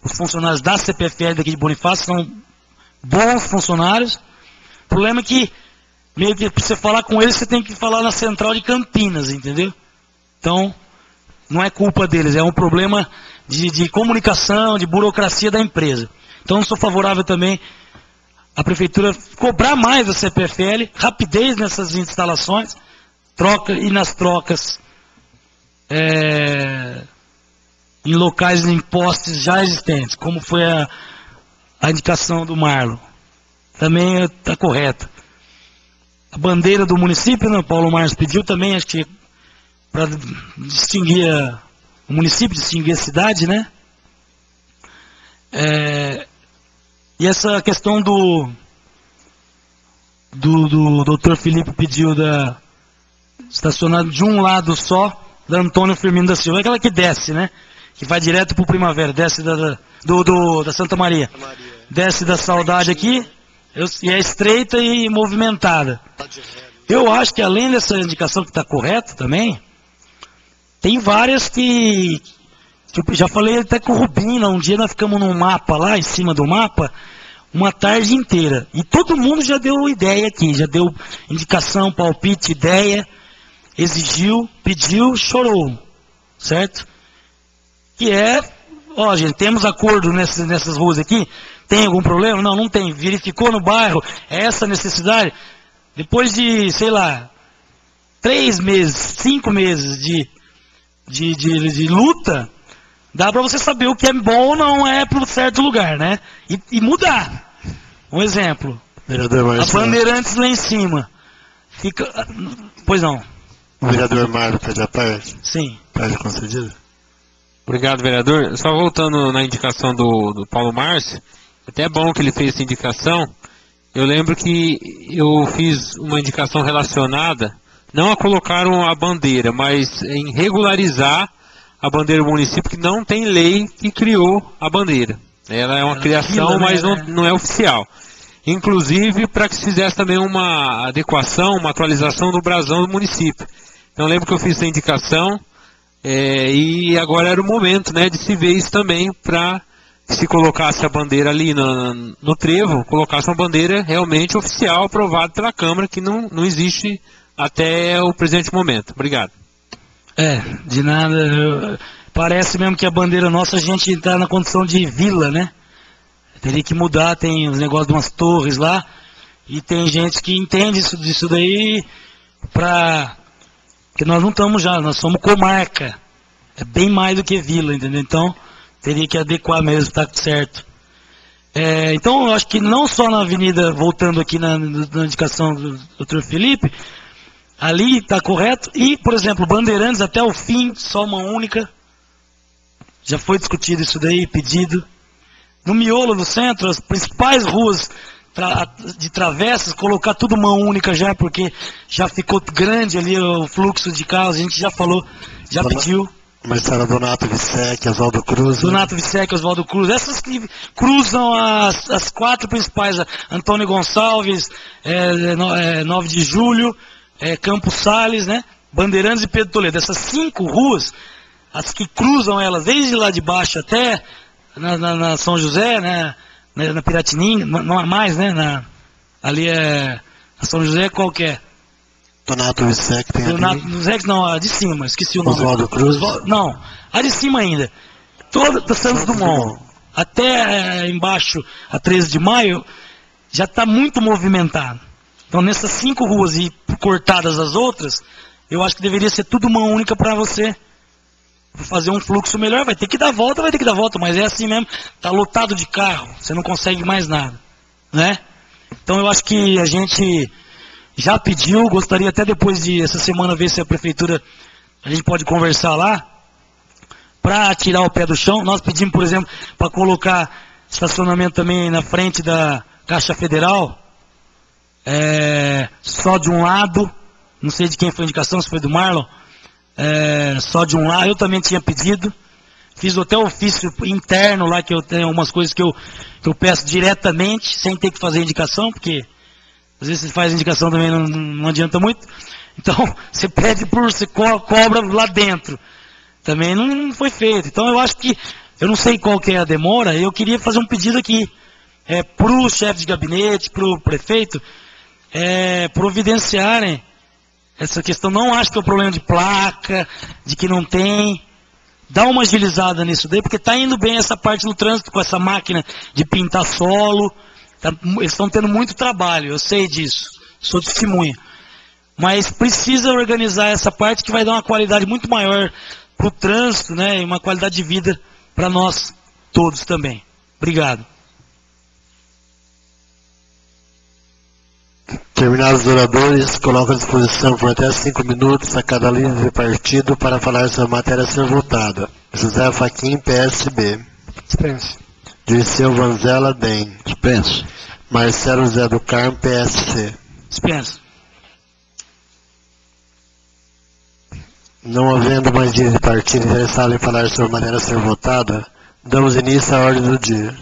Os funcionários da CPFL daqui de Bonifácio são bons funcionários. O problema é que, meio que, para você falar com eles, você tem que falar na central de Campinas, entendeu? Então, não é culpa deles, é um problema de comunicação, de burocracia da empresa. Então, eu sou favorável também à prefeitura cobrar mais da CPFL, rapidez nessas instalações, e nas trocas em locais em postes já existentes, como foi a indicação do Marlon. Também está correta. A bandeira do município, né, o Paulo Marcos pediu também, acho que para distinguir o município, distinguir a cidade, né? E essa questão do Dr. Felipe pediu estacionado de um lado só, da Antônio Firmino da Silva, aquela que desce, né? Que vai direto para o Primavera, desce da Santa Maria. Desce da Saudade aqui, e é estreita e movimentada. Eu acho que além dessa indicação que está correta também, tem várias que eu já falei até com o Rubinho, um dia nós ficamos num mapa lá, em cima do mapa, uma tarde inteira. E todo mundo já deu ideia aqui, já deu indicação, palpite, ideia, exigiu, pediu, chorou, certo? Que gente, temos acordo nessas ruas aqui, tem algum problema? Não, não tem. Verificou no bairro essa necessidade? Depois de, sei lá, 3 meses, 5 meses de luta, dá para você saber o que é bom ou não é para um certo lugar, né? E mudar. Um exemplo. A Bandeirantes lá em cima. Pois não. O vereador Marlon pede a parte? Sim. Parte concedida? Obrigado, vereador. Só voltando na indicação do Paulo Márcio, até é bom que ele fez essa indicação. Eu lembro que eu fiz uma indicação relacionada, não a colocar a bandeira, mas em regularizar a bandeira do município, que não tem lei que criou a bandeira. Ela é uma criação, mas não é oficial. inclusive para que se fizesse também uma adequação, uma atualização do brasão do município. Então eu lembro que eu fiz essa indicação, e agora era o momento, né, de se ver isso também, para que se colocasse a bandeira ali no trevo, colocasse uma bandeira realmente oficial, aprovada pela Câmara, que não existe até o presente momento. Obrigado. De nada. Parece mesmo que a bandeira nossa, a gente está na condição de vila, né? Teria que mudar, tem os negócios de umas torres lá, e tem gente que entende disso daí, porque nós não estamos já, nós somos comarca. É bem mais do que vila, entendeu? Então, teria que adequar mesmo, tá certo. Então, eu acho que não só na avenida, voltando aqui na indicação do Dr. Felipe, ali está correto, e, por exemplo, Bandeirantes até o fim, só uma única, já foi discutido isso daí, pedido. No miolo do centro, as principais ruas de travessas, colocar tudo uma única já, porque já ficou grande ali o fluxo de carros, a gente já falou, já pediu. Marcelo Donato Vissec, Oswaldo Cruz. Donato Vissec, Oswaldo Cruz. Essas que cruzam as 4 principais, Antônio Gonçalves, 9 de Julho, Campos Sales, né? Bandeirantes e Pedro Toledo. Essas 5 ruas, as que cruzam elas desde lá de baixo até na São José, né? Na Piratininga, não há mais, né? Ali na São José, qual que é? Donato Vissec tem Donato Vissec, não, a de cima, esqueci o nome. Oswaldo Cruz? Não, a de cima ainda. Toda da Santos Dumont, até embaixo, a 13 de maio, já está muito movimentado. Então, nessas 5 ruas e cortadas as outras, eu acho que deveria ser tudo uma única para você fazer um fluxo melhor. Vai ter que dar volta, mas é assim mesmo. Está lotado de carro, você não consegue mais nada, né? Então, eu acho que a gente já pediu, gostaria até depois de essa semana ver se a prefeitura, a gente pode conversar lá, para tirar o pé do chão. Nós pedimos, por exemplo, para colocar estacionamento também na frente da Caixa Federal, só de um lado, não sei de quem foi a indicação, se foi do Marlon, só de um lado. Eu também tinha pedido, fiz até ofício interno lá, que eu tenho algumas coisas que eu peço diretamente, sem ter que fazer indicação, porque às vezes você faz indicação também, não adianta muito. Então, você pede você cobra lá dentro. Também não foi feito. Então, eu acho que, eu não sei qual que é a demora, eu queria fazer um pedido aqui, para o chefe de gabinete, para o prefeito, providenciarem essa questão. Não acho que é um problema de placa, de que não tem. Dá uma agilizada nisso daí, porque está indo bem essa parte do trânsito, com essa máquina de pintar solo. Eles estão tendo muito trabalho, eu sei disso, sou testemunha. Mas precisa organizar essa parte, que vai dar uma qualidade muito maior para o trânsito, né? E uma qualidade de vida para nós todos também. Obrigado. Terminados os oradores, coloco à disposição por até 5 minutos a cada líder de partido para falar sobre a matéria a ser votada. José Fachin, PSB. Dispense. Dirceu Vanzella, DEM. Dispense. Marcelo José do Carmo, PSC. Dispensa. Não havendo mais líder de partido interessado em falar sobre a matéria a ser votada, damos início à ordem do dia.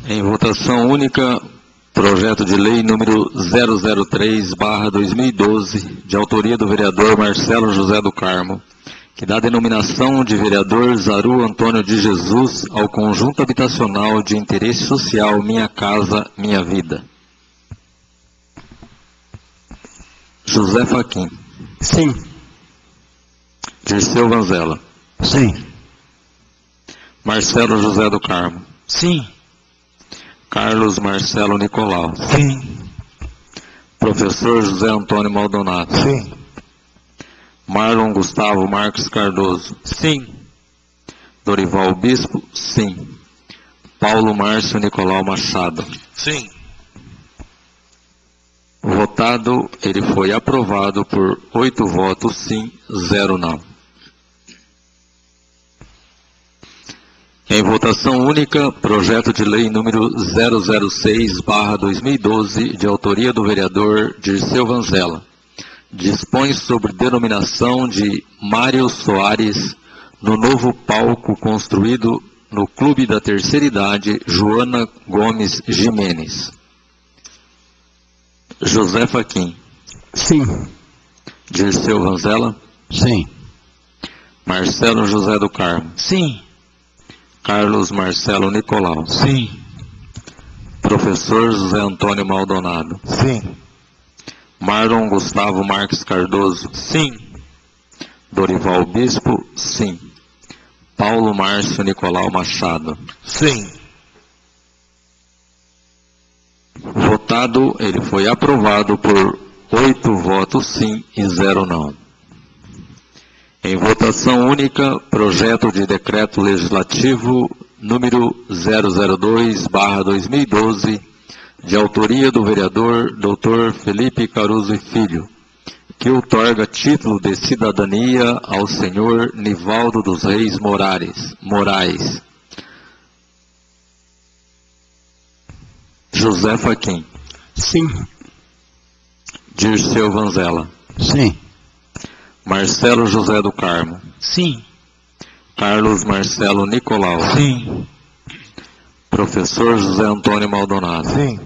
Em votação única, projeto de lei número 003/2012, de autoria do vereador Marcelo José do Carmo, que dá denominação de vereador Zaru Antônio de Jesus ao conjunto habitacional de interesse social Minha Casa Minha Vida. José Fachin. Sim. Dirceu Vanzella. Sim. Marcelo José do Carmo. Sim. Carlos Marcelo Nicolau. Sim. Professor José Antônio Maldonado. Sim. Marlon Gustavo Marques Cardoso. Sim. Dorival Bispo, sim. Paulo Márcio Nicolau Machado. Sim. Votado, ele foi aprovado por 8 votos sim, 0 não. Em votação única, projeto de lei número 006/2012, de autoria do vereador Dirceu Vanzella. Dispõe sobre denominação de Mário Soares no novo palco construído no Clube da Terceira Idade, Joana Gomes Jimenez. José Fachin. Sim. Dirceu Vanzella. Sim. Marcelo José do Carmo. Sim. Carlos Marcelo Nicolau. Sim. Professor José Antônio Maldonado. Sim. Marlon Gustavo Marques Cardoso. Sim. Dorival Bispo. Sim. Paulo Márcio Nicolau Machado. Sim. Votado, ele foi aprovado por 8 votos sim e 0 não. Em votação única, projeto de decreto legislativo número 002/2012, de autoria do vereador Dr. Felipe Caruso e Filho, que outorga título de cidadania ao senhor Nivaldo dos Reis Moraes. José Fachin. Sim. Dirceu Vanzella. Sim. Marcelo José do Carmo. Sim. Carlos Marcelo Nicolau. Sim. Professor José Antônio Maldonado. Sim.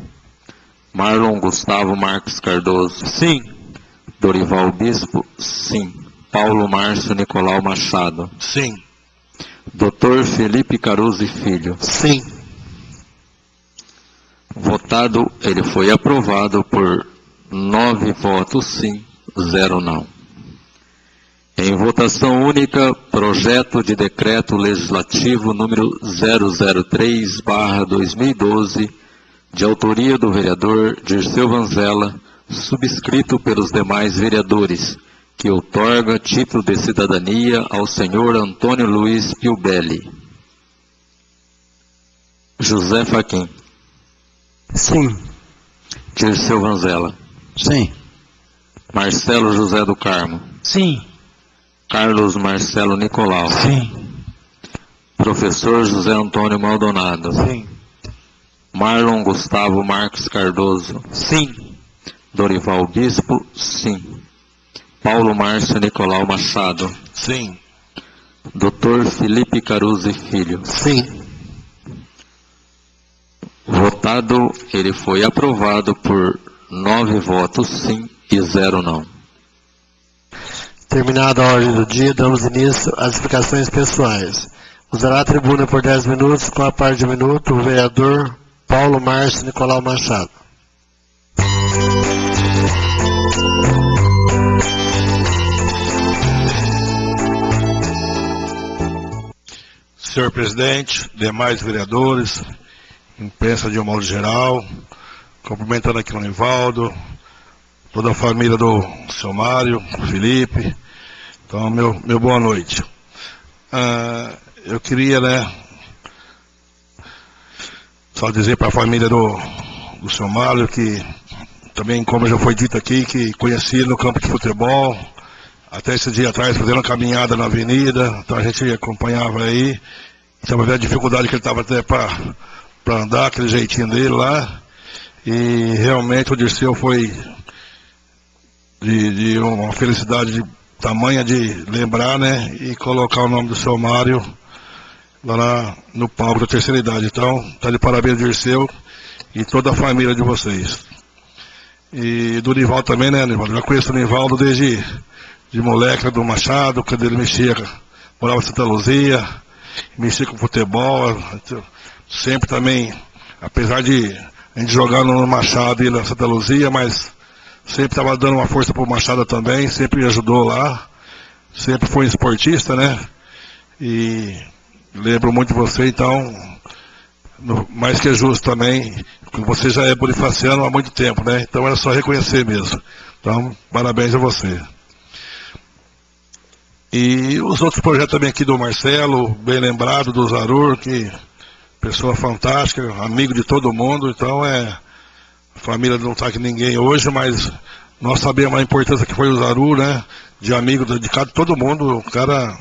Marlon Gustavo Marques Cardoso. Sim. Dorival Bispo. Sim. Paulo Márcio Nicolau Machado. Sim. Dr. Felipe Caruso e Filho. Sim. Votado, ele foi aprovado por 9 votos sim, 0 não. Em votação única, projeto de decreto legislativo número 003/2012, de autoria do vereador Dirceu Vanzella, subscrito pelos demais vereadores, que outorga título de cidadania ao senhor Antônio Luiz Piubelli. José Fachin. Sim. Dirceu Vanzella. Sim. Marcelo José do Carmo. Sim. Carlos Marcelo Nicolau. Sim. Professor José Antônio Maldonado. Sim. Marlon Gustavo Marques Cardoso. Sim. Dorival Bispo. Sim. Paulo Márcio Nicolau Machado. Sim. Dr. Felipe Caruso e Filho. Sim. Votado, ele foi aprovado por 9 votos sim e 0 não. Terminada a ordem do dia, damos início às explicações pessoais. Usará a tribuna por 10 minutos, com a parte de minuto, o vereador Paulo Márcio Nicolau Machado. Senhor presidente, demais vereadores, imprensa de um modo geral, cumprimentando aqui o Nivaldo, toda a família do seu Mário, Felipe. Então, meu boa noite. Eu queria, só dizer para a família do seu Mário que, também como já foi dito aqui, que conheci no campo de futebol, até esse dia atrás fazendo uma caminhada na avenida, então a gente acompanhava aí, estava vendo a dificuldade que ele estava até para andar, aquele jeitinho dele lá, e realmente o Dirceu foi de uma felicidade tamanha de lembrar, e colocar o nome do seu Mário lá no palco da terceira idade. Então, tá de parabéns, Dirceu, e toda a família de vocês. E do Nivaldo também, Nivaldo? Já conheço o Nivaldo desde de moleque, do Machado, quando ele morava em Santa Luzia, mexia com futebol, sempre também, apesar de a gente jogar no Machado e na Santa Luzia, mas sempre estava dando uma força pro Machado também, sempre ajudou lá, sempre foi esportista, e lembro muito de você, então, mais que é justo também, você já é bonifaciano há muito tempo, então era só reconhecer mesmo. Então, parabéns a você. E os outros projetos também aqui do Marcelo, bem lembrado, do Zarur, que pessoa fantástica, amigo de todo mundo, então a família não está aqui ninguém hoje, mas nós sabemos a importância que foi o Zarur, de amigo de todo mundo, o cara,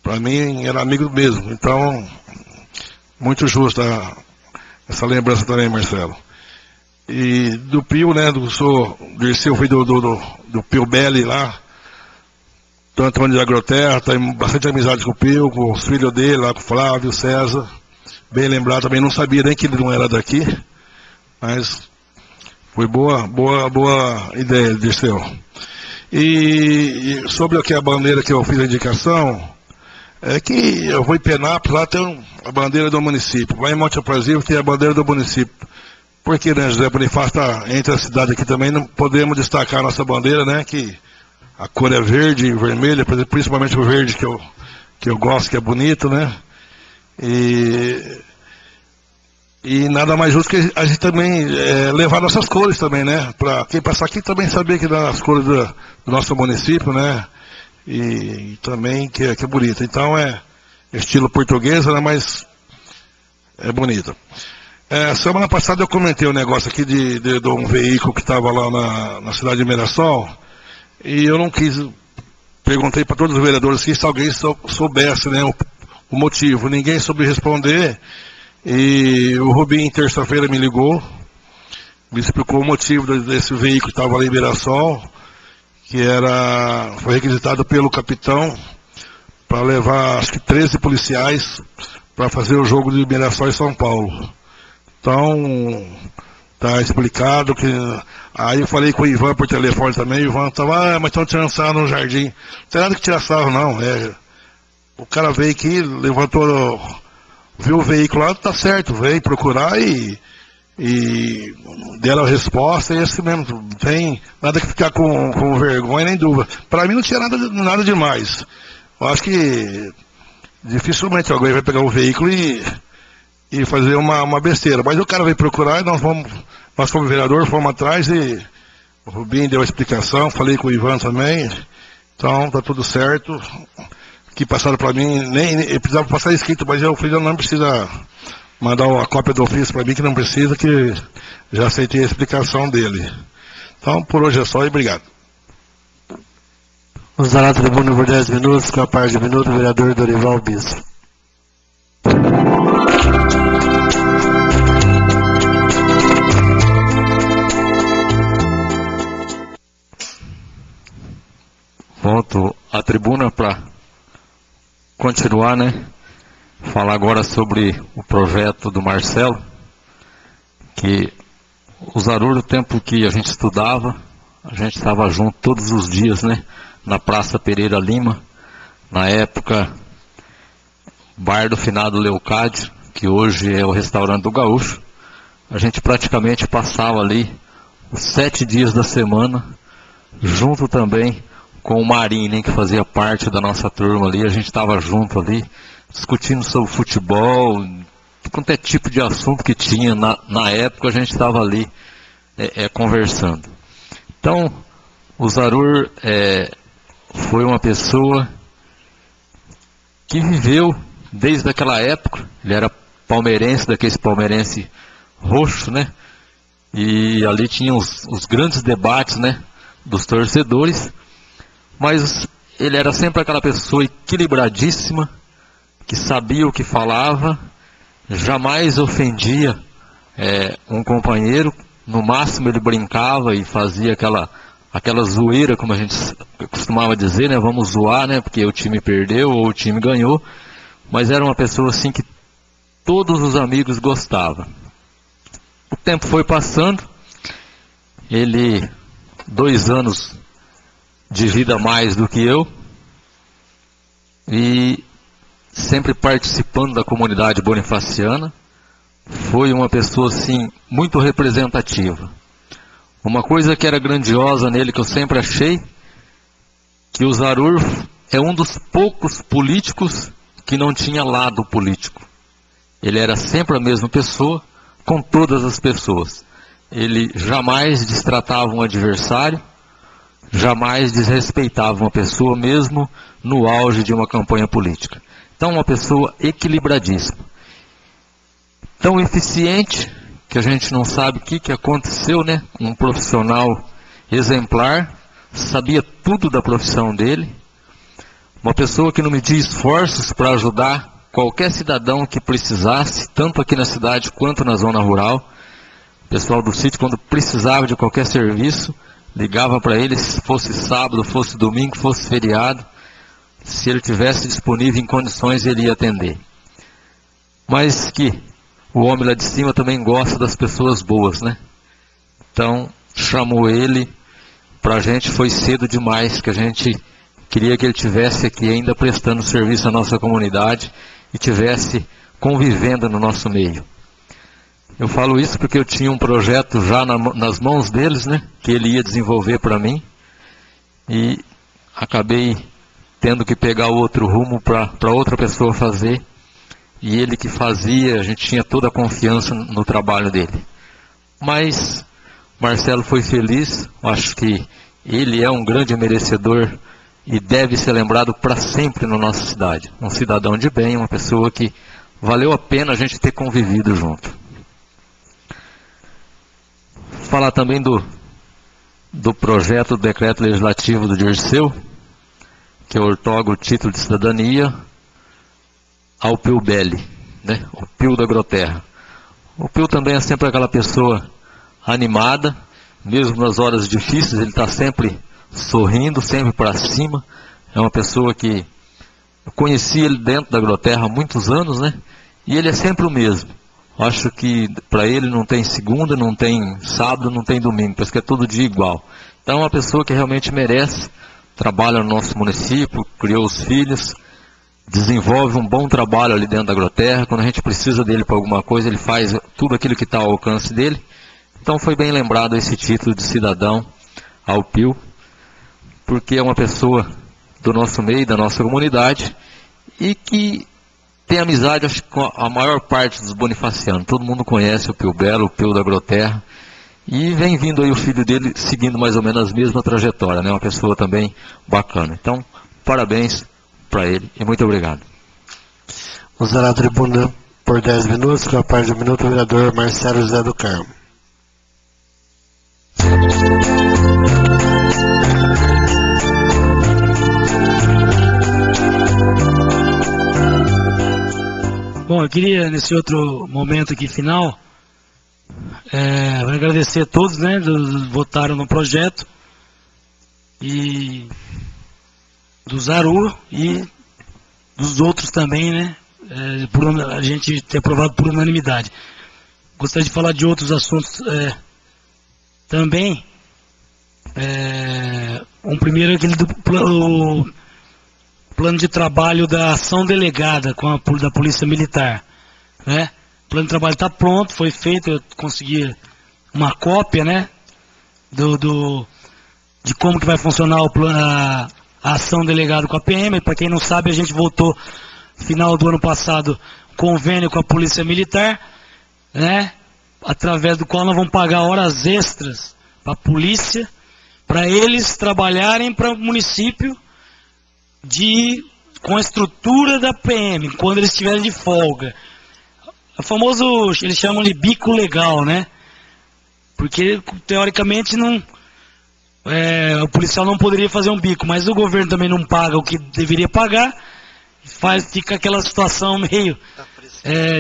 para mim, era amigo mesmo, então, muito justa essa lembrança também, Marcelo. E do Pio, do Dirceu, foi do Piubelli lá, do Antônio de Agroterra, tem bastante amizade com o Pio, com os filhos dele, lá com o Flávio, César. Bem lembrado também, não sabia nem que ele não era daqui, mas foi boa ideia, Dirceu. E sobre aqui a bandeira que eu fiz a indicação, é que eu vou em Penápolis, lá tem a bandeira do município. Lá em Monte Aprazível tem a bandeira do município. Porque, né, José Bonifácio está entre a cidade aqui também, não podemos destacar a nossa bandeira, né, que a cor é verde e vermelha, principalmente o verde que eu gosto, que é bonito, né. E nada mais justo que a gente também levar nossas cores também, né, para quem passar aqui também saber que dá as cores do nosso município, né, e também que é bonita. Então é estilo portuguesa, né, mas é bonita. Semana passada eu comentei um negócio aqui de um veículo que estava lá na cidade de Mirassol, e eu não quis, perguntei para todos os vereadores aqui se alguém soubesse, né, o motivo. Ninguém soube responder, e o Rubinho terça-feira me ligou, me explicou o motivo desse veículo que estava lá em Mirassol, que foi requisitado pelo capitão para levar, acho que 13 policiais para fazer o jogo de Mirassol e São Paulo. Então, tá explicado que... Aí eu falei com o Ivan por telefone também, o Ivan estava, mas estão tirando sarro no jardim. Não tem nada que tirar sarro, não. O cara veio aqui, levantou, viu o veículo lá, tá certo, veio procurar e deram a resposta, e assim mesmo, não tem nada que ficar com vergonha nem dúvida. Para mim não tinha nada demais. Eu acho que dificilmente alguém vai pegar um veículo e fazer uma besteira. Mas o cara veio procurar e nós fomos vereador, fomos atrás, e o Rubinho deu a explicação, falei com o Ivan também, então tá tudo certo. Que passaram para mim, eu precisava passar escrito, mas eu falei, não precisa mandar uma cópia do ofício para mim, que não precisa, que já aceitei a explicação dele. Então, por hoje é só e obrigado. Usar a tribuna por 10 minutos, com a parte de minuto, o vereador Dorival Bispo. Volto à tribuna para continuar, né? Falar agora sobre o projeto do Marcelo, que o Zarur, no tempo que a gente estudava, a gente estava junto todos os dias, né? Na Praça Pereira Lima, na época, bar do finado Leocádio, que hoje é o restaurante do Gaúcho. A gente praticamente passava ali os 7 dias da semana, junto também com o Marinho, né, que fazia parte da nossa turma ali. A gente estava junto ali, discutindo sobre futebol, quanto é tipo de assunto que tinha na época, a gente estava ali conversando. Então, o Zarur foi uma pessoa que viveu desde aquela época. Ele era palmeirense, daquele palmeirense roxo, né? E ali tinha os grandes debates, né, dos torcedores, mas ele era sempre aquela pessoa equilibradíssima, que sabia o que falava, jamais ofendia um companheiro. No máximo ele brincava e fazia aquela zoeira, como a gente costumava dizer, né? Vamos zoar, né? Porque o time perdeu ou o time ganhou. Mas era uma pessoa assim que todos os amigos gostavam. O tempo foi passando. Ele, 2 anos de vida a mais do que eu, e sempre participando da comunidade bonifaciana. Foi uma pessoa assim muito representativa. Uma coisa que era grandiosa nele, que eu sempre achei, que o Zarur é um dos poucos políticos que não tinha lado político. Ele era sempre a mesma pessoa com todas as pessoas. Ele jamais destratava um adversário, jamais desrespeitava uma pessoa, mesmo no auge de uma campanha política. Então, uma pessoa equilibradíssima. Tão eficiente, que a gente não sabe o que aconteceu, né? Um profissional exemplar, sabia tudo da profissão dele. Uma pessoa que não media esforços para ajudar qualquer cidadão que precisasse, tanto aqui na cidade quanto na zona rural. O pessoal do sítio, quando precisava de qualquer serviço, ligava para ele, se fosse sábado, fosse domingo, fosse feriado. se ele tivesse disponível em condições, ele ia atender. Mas que o homem lá de cima também gosta das pessoas boas, né? Então, chamou ele, pra gente foi cedo demais, que a gente queria que ele tivesse aqui ainda prestando serviço à nossa comunidade e tivesse convivendo no nosso meio. Eu falo isso porque eu tinha um projeto já nas mãos deles, né? Que ele ia desenvolver para mim. E acabei tendo que pegar outro rumo para outra pessoa fazer. E ele que fazia, a gente tinha toda a confiança no trabalho dele. Mas Marcelo foi feliz, acho que ele é um grande merecedor e deve ser lembrado para sempre na nossa cidade. Um cidadão de bem, uma pessoa que valeu a pena a gente ter convivido junto. Falar também do projeto do decreto legislativo do Dirceu, que outorga o título de cidadania ao Pio Belli, né? O Pio da Agroterra. O Pio também é sempre aquela pessoa animada, mesmo nas horas difíceis, ele está sempre sorrindo, sempre para cima. É uma pessoa que eu conheci ele dentro da Agroterra há muitos anos, né? E ele é sempre o mesmo. Acho que para ele não tem segunda, não tem sábado, não tem domingo, parece que é todo dia igual. Então é uma pessoa que realmente merece, trabalha no nosso município, criou os filhos, desenvolve um bom trabalho ali dentro da Agroterra. Quando a gente precisa dele para alguma coisa, ele faz tudo aquilo que está ao alcance dele. Então foi bem lembrado esse título de cidadão ao Pio, porque é uma pessoa do nosso meio, da nossa comunidade, e que tem amizade, acho que com a maior parte dos bonifacianos. Todo mundo conhece o Pio Belo, o Pio da Agroterra, e vem vindo aí o filho dele seguindo mais ou menos a mesma trajetória, né? Uma pessoa também bacana. Então, parabéns para ele e muito obrigado. Usará a tribuna por 10 minutos, com a parte do minuto, o vereador Marcelo José do Carmo. Bom, eu queria, nesse outro momento aqui final, agradecer a todos, né, que votaram no projeto, e do Zaru e dos outros também, né, por a gente ter aprovado por unanimidade. Gostaria de falar de outros assuntos também. Um primeiro é aquele do plano de trabalho da ação delegada da Polícia Militar, né? O plano de trabalho está pronto, foi feito, eu consegui uma cópia, né, de como que vai funcionar a ação delegada com a PM. Para quem não sabe, a gente votou no final do ano passado convênio com a Polícia Militar, né, através do qual nós vamos pagar horas extras para a polícia, para eles trabalharem para o município com a estrutura da PM, quando eles estiverem de folga. O famoso, eles chamam de bico legal, né? Porque, teoricamente, o policial não poderia fazer um bico, mas o governo também não paga o que deveria pagar, fica aquela situação meio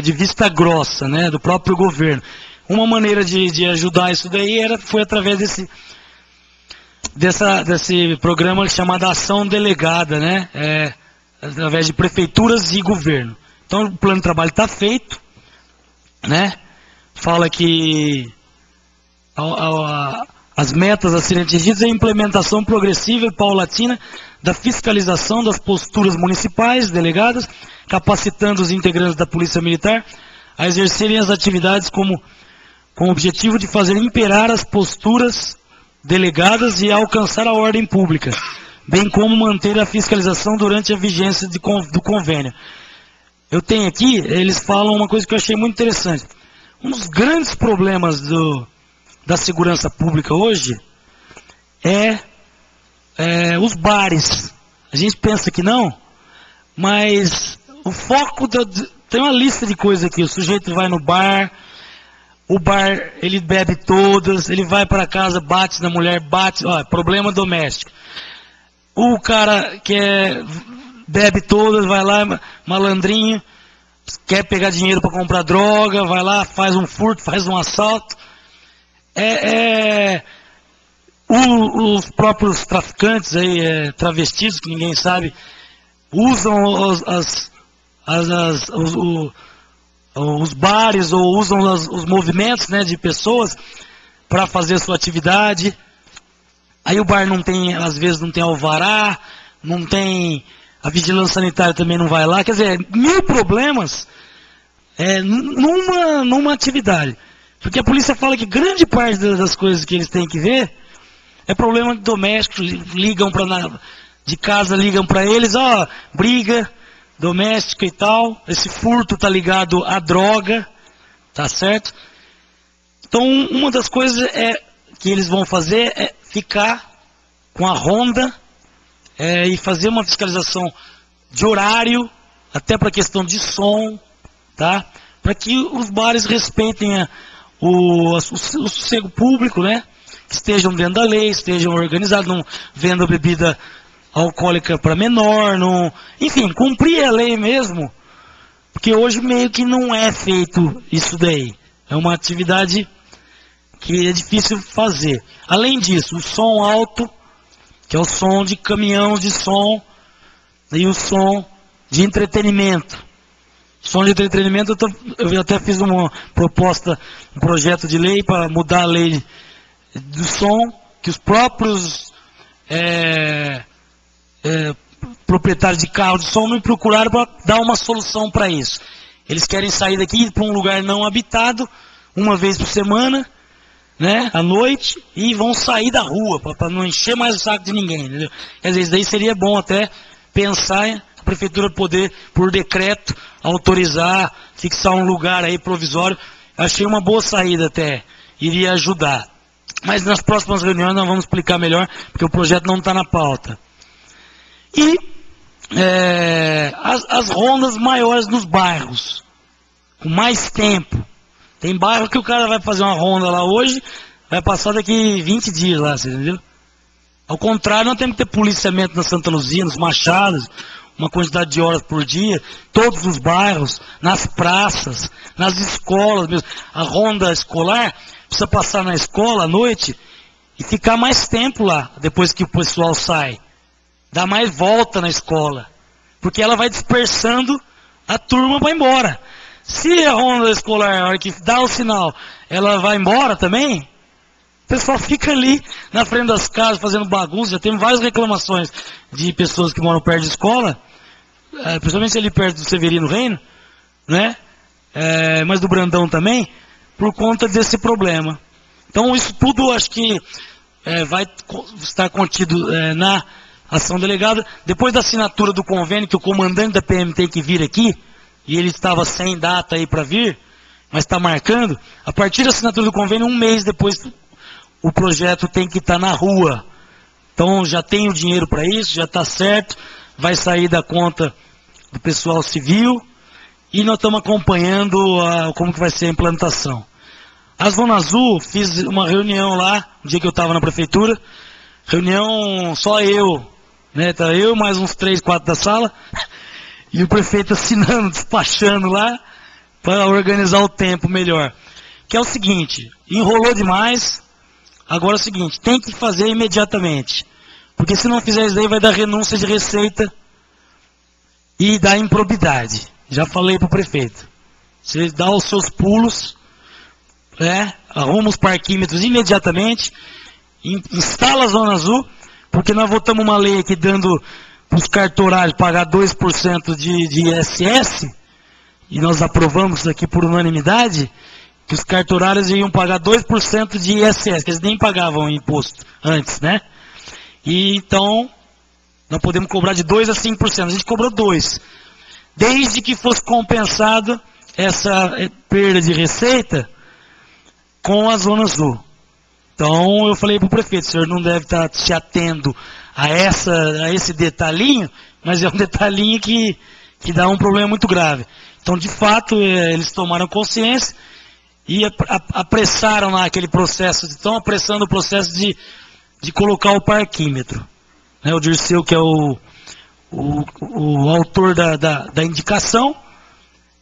de vista grossa, né? Do próprio governo. Uma maneira de ajudar isso daí foi através desse programa chamado Ação Delegada, né? Através de prefeituras e governo. Então o plano de trabalho está feito, né? Fala que as metas a serem atingidas é a implementação progressiva e paulatina da fiscalização das posturas municipais delegadas, capacitando os integrantes da Polícia Militar a exercerem as atividades com o objetivo de fazer imperar as posturas delegadas e alcançar a ordem pública, bem como manter a fiscalização durante a vigência do convênio. Eu tenho aqui, eles falam uma coisa que eu achei muito interessante. Um dos grandes problemas da segurança pública hoje é os bares. A gente pensa que não, mas o foco tem uma lista de coisas aqui. O sujeito vai no bar, o bar, ele bebe todas, ele vai para casa, bate na mulher, problema doméstico. O cara que bebe todas, vai lá, malandrinho, quer pegar dinheiro para comprar droga, vai lá, faz um furto, faz um assalto. Os próprios traficantes aí, travestidos, que ninguém sabe usam os bares ou usam os movimentos, né, de pessoas para fazer a sua atividade. Aí o bar não tem, às vezes não tem alvará, não tem, a vigilância sanitária também não vai lá. Quer dizer, 1000 problemas numa atividade. Porque a polícia fala que grande parte das coisas que eles têm que ver é problema doméstico, ligam de casa, ligam para eles, ó, briga doméstica e tal, esse furto está ligado à droga, tá certo? Então, uma das coisas que eles vão fazer é ficar com a ronda e fazer uma fiscalização de horário, até para questão de som, tá? Para que os bares respeitem o sossego público, né? Que estejam dentro da lei, estejam organizados, não vendam bebida alcoólica para menor, não, enfim, cumprir a lei mesmo, porque hoje meio que não é feito isso daí. É uma atividade que é difícil fazer. Além disso, o som alto, que é o som de caminhão de som, e o som de entretenimento. Som de entretenimento, eu até fiz uma proposta, um projeto de lei para mudar a lei do som, que os próprios proprietários de carro de som me procuraram para dar uma solução para isso. Eles querem sair daqui para um lugar não habitado, uma vez por semana, né, à noite, e vão sair da rua, para não encher mais o saco de ninguém, entendeu? Quer dizer, isso daí seria bom até pensar em a prefeitura poder, por decreto, autorizar, fixar um lugar aí provisório. Achei uma boa saída até, iria ajudar. Mas nas próximas reuniões nós vamos explicar melhor, porque o projeto não está na pauta. E as rondas maiores nos bairros, com mais tempo. Tem bairro que o cara vai fazer uma ronda lá hoje, vai passar daqui 20 dias lá, você entendeu? Ao contrário, nós temos que ter policiamento na Santa Luzia, nos Machados, uma quantidade de horas por dia, todos os bairros, nas praças, nas escolas mesmo. A ronda escolar precisa passar na escola à noite e ficar mais tempo lá, depois que o pessoal sai. Dar mais volta na escola, porque ela vai dispersando a turma para ir embora. Se a ronda escolar, na hora que dá o sinal, ela vai embora também, o pessoal fica ali na frente das casas fazendo bagunça. Já temos várias reclamações de pessoas que moram perto de escola, principalmente ali perto do Severino Reino, né? Mas do Brandão também, por conta desse problema. Então isso tudo acho que vai estar contido na ação delegada. Depois da assinatura do convênio, que o comandante da PM tem que vir aqui, e ele estava sem data aí para vir, mas está marcando, a partir da assinatura do convênio, um mês depois, o projeto tem que estar na rua. Então já tem o dinheiro para isso, já está certo, vai sair da conta do pessoal civil, e nós estamos acompanhando como que vai ser a implantação. A Zona Azul, fiz uma reunião lá, no dia que eu estava na prefeitura, reunião só eu, né, tá eu mais uns 3, 4 da sala, e o prefeito assinando, despachando lá, para organizar o tempo melhor. Que é o seguinte, enrolou demais, agora é o seguinte, tem que fazer imediatamente. Porque se não fizer isso daí, vai dar renúncia de receita e dar improbidade. Já falei para o prefeito. Você dá os seus pulos, arruma os parquímetros imediatamente, instala a Zona Azul, porque nós votamos uma lei aqui dando para os cartorários pagar 2% de ISS, e nós aprovamos isso aqui por unanimidade, que os cartorários iam pagar 2% de ISS, que eles nem pagavam imposto antes, né? E então, nós podemos cobrar de 2% a 5%, a gente cobrou 2%. Desde que fosse compensado essa perda de receita com a Zona Azul. Então, eu falei para o prefeito, o senhor não deve estar se atendo a esse detalhinho, mas é um detalhinho que dá um problema muito grave. Então, de fato, eles tomaram consciência e apressaram lá aquele processo, estão apressando o processo de colocar o parquímetro. O Dirceu, que é o autor da indicação,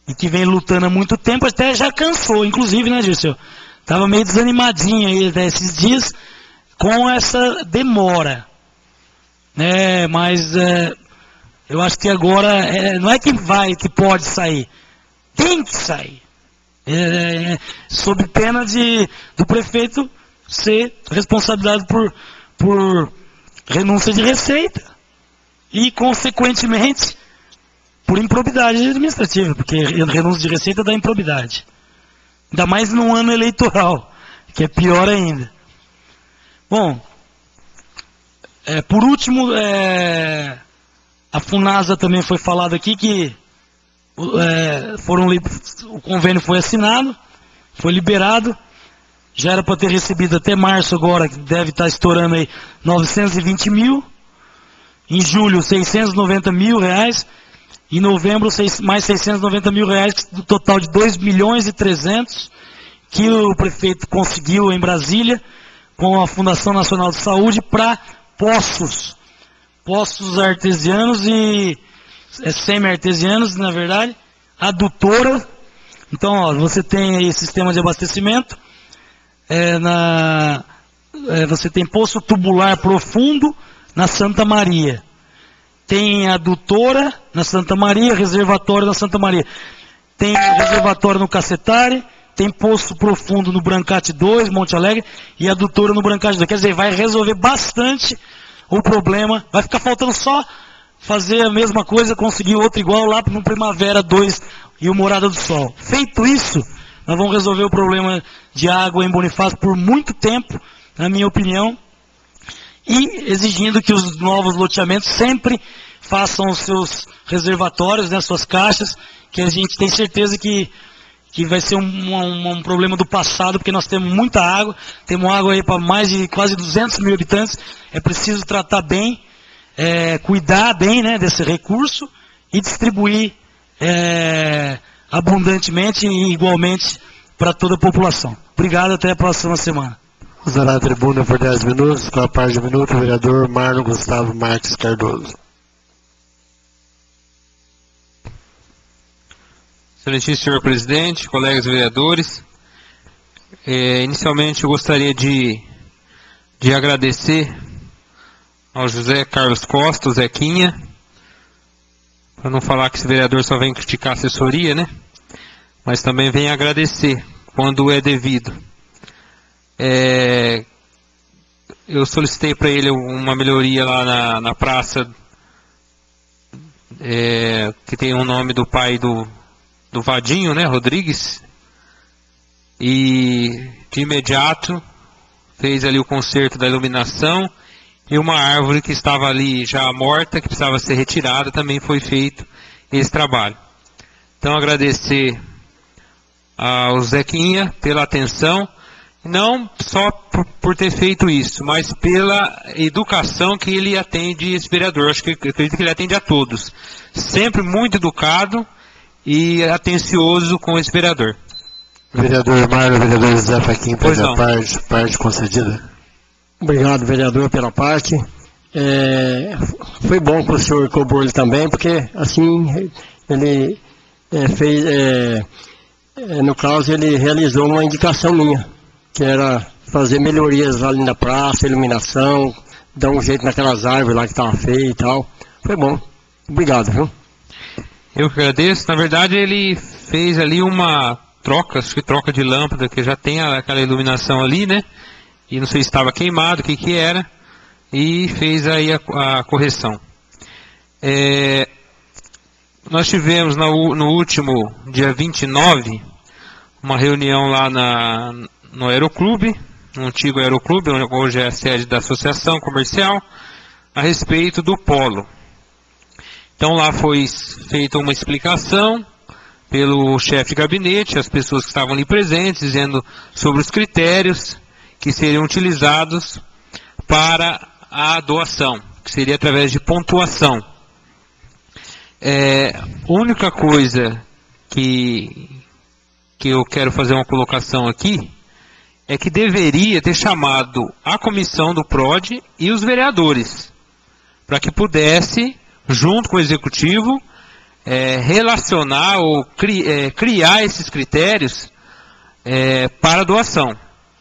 e que vem lutando há muito tempo, até já cansou, inclusive, né, Dirceu? Estava meio desanimadinho aí esses dias com essa demora. Mas Eu acho que agora não é que que pode sair, tem que sair. Sob pena do prefeito ser responsabilizado por renúncia de receita e, consequentemente, por improbidade administrativa, porque renúncia de receita dá improbidade. Ainda mais num ano eleitoral, que é pior ainda. Bom, por último, a Funasa também foi falado aqui que o convênio foi assinado, foi liberado, já era para ter recebido até março agora, que deve estar estourando aí 920 mil, em julho 690 mil reais, em novembro mais 690 mil reais, do total de 2 milhões e 300 que o prefeito conseguiu em Brasília, com a Fundação Nacional de Saúde, para poços artesianos e semi-artesianos, na verdade, adutora. Então, ó, você tem aí sistema de abastecimento, você tem poço tubular profundo na Santa Maria, tem adutora na Santa Maria, reservatório na Santa Maria, tem reservatório no Cacetari, tem poço profundo no Brancate 2, Monte Alegre, e adutora no Brancate 2. Quer dizer, vai resolver bastante o problema, vai ficar faltando só fazer a mesma coisa, conseguir outro igual lá no Primavera 2 e o Morada do Sol. Feito isso, nós vamos resolver o problema de água em Bonifácio por muito tempo, na minha opinião, e exigindo que os novos loteamentos sempre façam os seus reservatórios, né, suas caixas, que a gente tem certeza que vai ser um problema do passado, porque nós temos muita água, temos água aí para mais de quase 200 mil habitantes, é preciso tratar bem, cuidar bem, né, desse recurso e distribuir abundantemente e igualmente para toda a população. Obrigado, até a próxima semana. Usará a tribuna por 10 minutos, com a parte de minuto, o vereador Marlon Gustavo Marques Cardoso. Excelentíssimo senhor presidente, colegas vereadores, inicialmente eu gostaria de agradecer ao José Carlos Costa, o Zequinha, para não falar que esse vereador só vem criticar a assessoria, né? Mas também vem agradecer quando é devido. Eu solicitei para ele uma melhoria lá na praça, que tem o nome do pai do Vadinho, né, Rodrigues, e de imediato fez ali o conserto da iluminação, e uma árvore que estava ali já morta, que precisava ser retirada, também foi feito esse trabalho. Então agradecer ao Zequinha pela atenção, não só por ter feito isso, mas pela educação que ele atende esse vereador. Eu acredito que ele atende a todos, sempre muito educado e atencioso com esse vereador. Vereador Marlon, vereador José Faquim, pela parte concedida. Obrigado, vereador, pela parte. Foi bom para o senhor cobrou ele também, porque assim ele fez, no caso, ele realizou uma indicação minha, que era fazer melhorias ali na praça, iluminação, dar um jeito naquelas árvores lá que estavam feias e tal. Foi bom. Obrigado, viu? Eu que agradeço. Na verdade, ele fez ali uma troca, acho que troca de lâmpada, que já tem aquela iluminação ali, né? E não sei se estava queimado, o que era, e fez aí a correção. Nós tivemos no último dia 29, uma reunião lá no Aeroclube, no antigo Aeroclube, onde hoje é a sede da Associação Comercial, a respeito do polo. Então lá foi feita uma explicação pelo chefe de gabinete, as pessoas que estavam ali presentes, dizendo sobre os critérios que seriam utilizados para a doação, que seria através de pontuação. A única coisa que eu quero fazer uma colocação aqui é que deveria ter chamado a comissão do PROD e os vereadores, para que pudesse, junto com o executivo, relacionar ou criar esses critérios para a doação.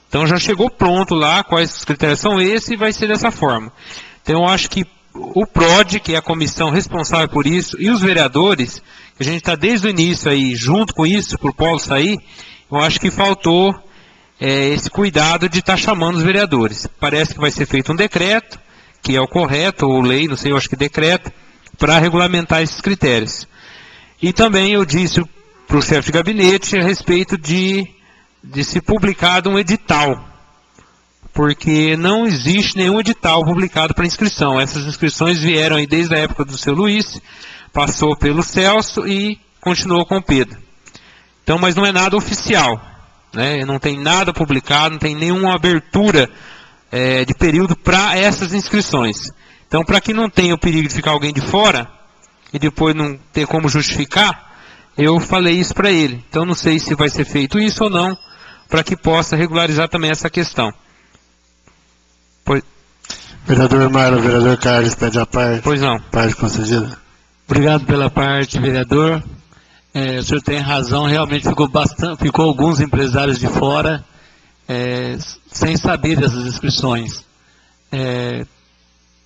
Então já chegou pronto lá, quais os critérios são esses, e vai ser dessa forma. Então eu acho que o PROD, que é a comissão responsável por isso, e os vereadores, que a gente está desde o início aí, junto com isso, para o Polo sair, eu acho que faltou esse cuidado de estar chamando os vereadores. Parece que vai ser feito um decreto, que é o correto, ou lei, não sei, eu acho que decreto, para regulamentar esses critérios. E também eu disse para o chefe de gabinete a respeito de se publicar um edital, porque não existe nenhum edital publicado para inscrição. Essas inscrições vieram aí desde a época do seu Luiz, passou pelo Celso e continuou com o Pedro. Então, mas não é nada oficial, né? Não tem nada publicado, não tem nenhuma abertura de período para essas inscrições. Então, para que não tenha o perigo de ficar alguém de fora e depois não ter como justificar, eu falei isso para ele. Então, não sei se vai ser feito isso ou não, para que possa regularizar também essa questão. Vereador Marlon, vereador Carlos, pede a parte. Pois não. Parte concedida. Obrigado pela parte, vereador. O senhor tem razão, realmente ficou alguns empresários de fora sem saber dessas inscrições.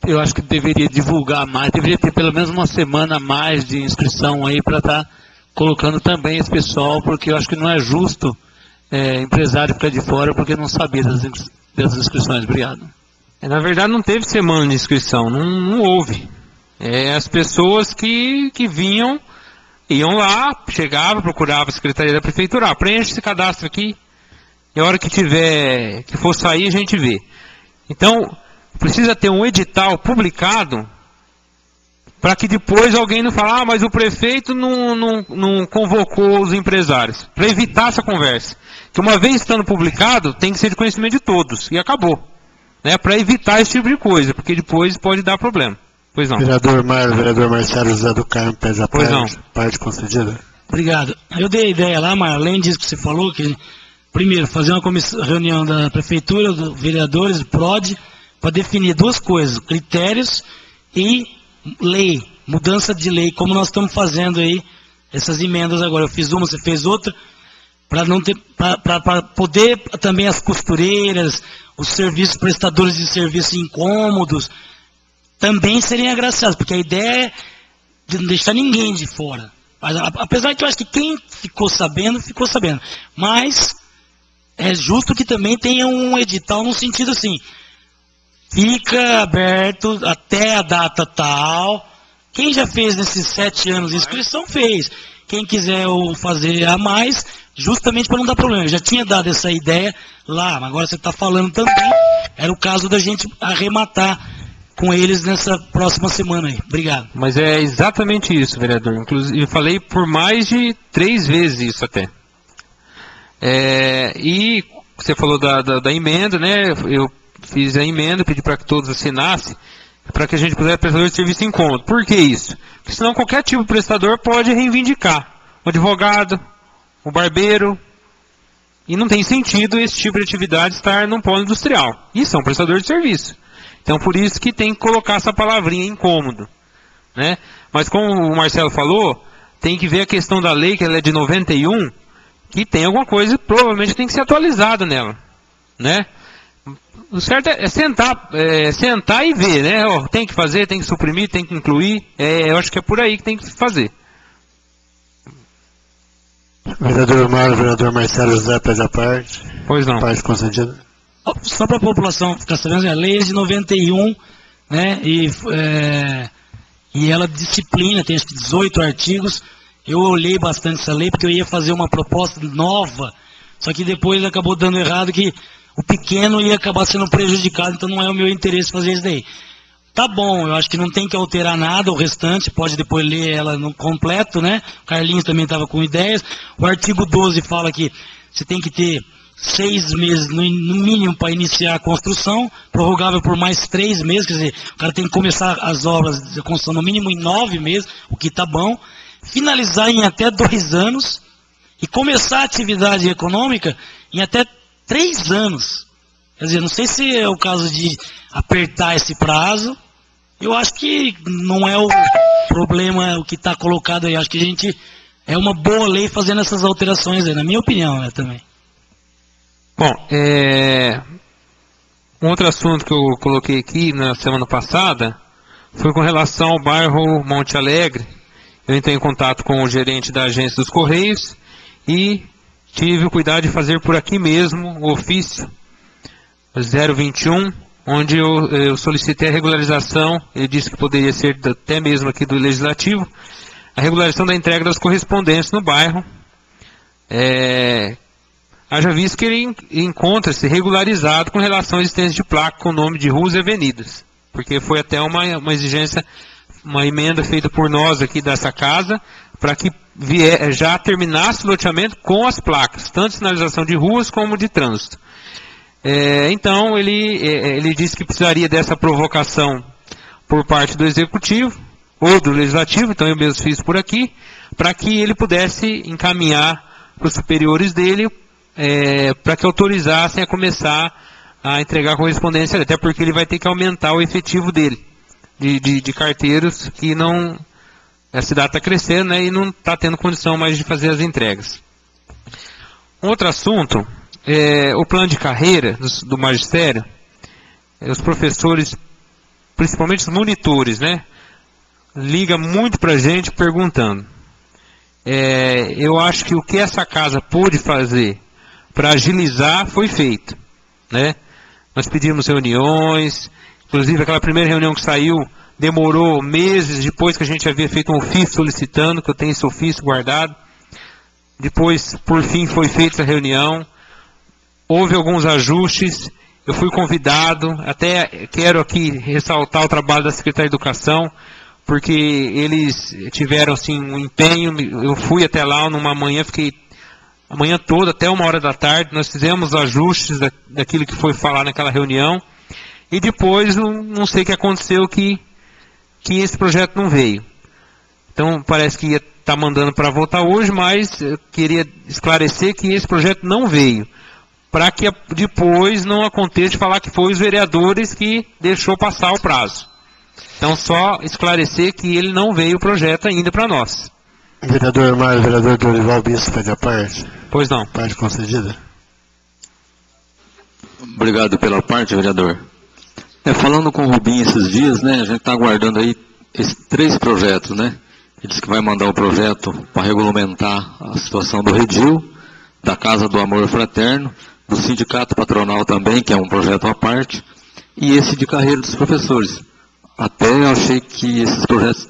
Eu acho que deveria divulgar mais, deveria ter pelo menos uma semana a mais de inscrição aí para estar colocando também esse pessoal, porque eu acho que não é justo empresário ficar de fora porque não sabia dessas inscrições. Obrigado. Na verdade, não teve semana de inscrição, não houve. As pessoas que vinham, iam lá, chegavam, procuravam a Secretaria da Prefeitura, preenche esse cadastro aqui, e a hora que tiver, que for sair, a gente vê. Então, precisa ter um edital publicado, para que depois alguém não fale, mas o prefeito não convocou os empresários, para evitar essa conversa. Que uma vez estando publicado, tem que ser de conhecimento de todos, e acabou. Para evitar esse tipo de coisa, porque depois pode dar problema. Pois não. Vereador Marlon, vereador Marcelo José do Carmo, pede a pois parte. Não. Parte concedida. Obrigado. Eu dei a ideia lá, mas além disso que você falou, que primeiro, fazer uma reunião da Prefeitura, dos vereadores, do PROD, para definir duas coisas, critérios e lei, mudança de lei, como nós estamos fazendo aí, essas emendas agora. Eu fiz uma, você fez outra, para não ter, para poder também as costureiras, os serviços, prestadores de serviços incômodos, também serem agraciados, porque a ideia é de não deixar ninguém de fora. Mas, apesar que eu acho que quem ficou sabendo, mas é justo que também tenha um edital no sentido assim, fica aberto até a data tal. Quem já fez nesses 7 anos de inscrição, fez. Quem quiser fazer a mais, justamente para não dar problema. Eu já tinha dado essa ideia lá, mas agora você está falando também. Era o caso da gente arrematar com eles nessa próxima semana aí. Obrigado. Mas é exatamente isso, vereador. Inclusive, eu falei por mais de 3 vezes isso até. E você falou da emenda, né? Eu fiz a emenda, pedi para que todos assinassem, para que a gente pudesse prestador de serviço em conta. Por que isso? Porque senão qualquer tipo de prestador pode reivindicar. O advogado, o barbeiro, e não tem sentido esse tipo de atividade estar num polo industrial. E são prestadores de serviço. Então, por isso que tem que colocar essa palavrinha incômodo, né? Mas como o Marcelo falou, tem que ver a questão da lei, que ela é de 91, que tem alguma coisa, provavelmente tem que ser atualizada nela, né? O certo é sentar e ver, né? Tem que fazer, tem que suprimir, tem que incluir. Eu acho que é por aí que tem que fazer. Vereador Marlon, vereador Marcelo José, pede a parte. Pois não. Parte concedida. Só para a população ficar sabendo, a lei é de 91, né? E ela disciplina, tem acho que 18 artigos. Eu olhei bastante essa lei porque eu ia fazer uma proposta nova, só que depois acabou dando errado que o pequeno ia acabar sendo prejudicado, então não é o meu interesse fazer isso daí. Tá bom, eu acho que não tem que alterar nada, o restante, pode depois ler ela no completo, né? O Carlinhos também estava com ideias. O artigo 12 fala que você tem que ter 6 meses no mínimo para iniciar a construção, prorrogável por mais 3 meses, quer dizer, o cara tem que começar as obras de construção no mínimo em 9 meses, o que está bom, finalizar em até 2 anos e começar a atividade econômica em até 3 anos. Quer dizer, não sei se é o caso de apertar esse prazo. Eu acho que não é o problema o que está colocado aí. Acho que a gente é uma boa lei fazendo essas alterações aí, na minha opinião, né, também. Bom, um outro assunto que eu coloquei aqui na semana passada foi com relação ao bairro Monte Alegre. Eu entrei em contato com o gerente da agência dos Correios e tive o cuidado de fazer por aqui mesmo o ofício 021, onde eu solicitei a regularização. Ele disse que poderia ser até mesmo aqui do Legislativo, a regularização da entrega das correspondências no bairro. Haja visto que ele encontra-se regularizado com relação à existência de placa com o nome de ruas e avenidas, porque foi até uma exigência, uma emenda feita por nós aqui dessa casa, para que já terminasse o loteamento com as placas, tanto de sinalização de ruas como de trânsito. Então, ele disse que precisaria dessa provocação por parte do Executivo, ou do Legislativo, então eu mesmo fiz por aqui, para que ele pudesse encaminhar para os superiores dele, para que autorizassem a começar a entregar a correspondência, até porque ele vai ter que aumentar o efetivo dele, de carteiros, que não, a cidade está crescendo, né, e não está tendo condição mais de fazer as entregas. Outro assunto, o plano de carreira do magistério. Os professores, principalmente os monitores, né, liga muito para a gente perguntando. Eu acho que o que essa casa pôde fazer para agilizar foi feito, né? Nós pedimos reuniões, inclusive aquela primeira reunião que saiu demorou meses depois que a gente havia feito um ofício solicitando, que eu tenho esse ofício guardado. Depois, por fim, foi feita a reunião, houve alguns ajustes, eu fui convidado, até quero aqui ressaltar o trabalho da Secretaria de Educação, porque eles tiveram assim, um empenho. Eu fui até lá numa manhã, fiquei a manhã toda, até 1h da tarde, nós fizemos ajustes daquilo que foi falar naquela reunião, e depois, não sei o que aconteceu, que esse projeto não veio. Então, parece que ia estar mandando para votar hoje, mas eu queria esclarecer que esse projeto não veio, para que depois não aconteça de falar que foi os vereadores que deixou passar o prazo. Então, só esclarecer que ele não veio o projeto ainda para nós. Vereador Mário, vereador Dorival Bispo, pede a parte. Pois não. Parte concedida. Obrigado pela parte, vereador. Falando com o Rubinho esses dias, né, a gente está aguardando aí esses 3 projetos, né? Ele disse que vai mandar o projeto para regulamentar a situação do Redil, da Casa do Amor Fraterno, do Sindicato Patronal também, que é um projeto à parte, e esse de carreira dos professores. Até eu achei que esses projetos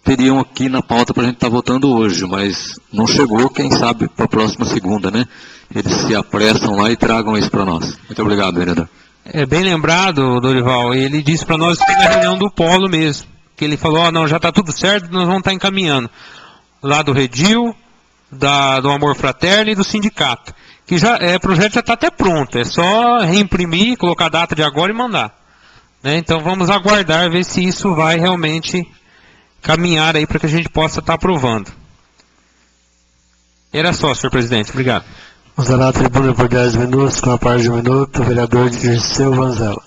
teriam aqui na pauta para a gente estar votando hoje, mas não chegou, quem sabe para a próxima segunda, né? Eles se apressam lá e tragam isso para nós. Muito obrigado, vereador. Bem lembrado, Dorival, ele disse para nós que foi na reunião do Polo mesmo, que ele falou, não, já está tudo certo, nós vamos estar encaminhando. Lá do Redil, do Amor Fraterno e do sindicato. Que o projeto já está até pronto, é só reimprimir, colocar a data de agora e mandar. Né? Então vamos aguardar, ver se isso vai realmente caminhar aí para que a gente possa estar aprovando. Era só, senhor presidente. Obrigado. Usará a tribuna por 10 minutos, com a parte de 1 minuto, o vereador Dirceu Vanzella.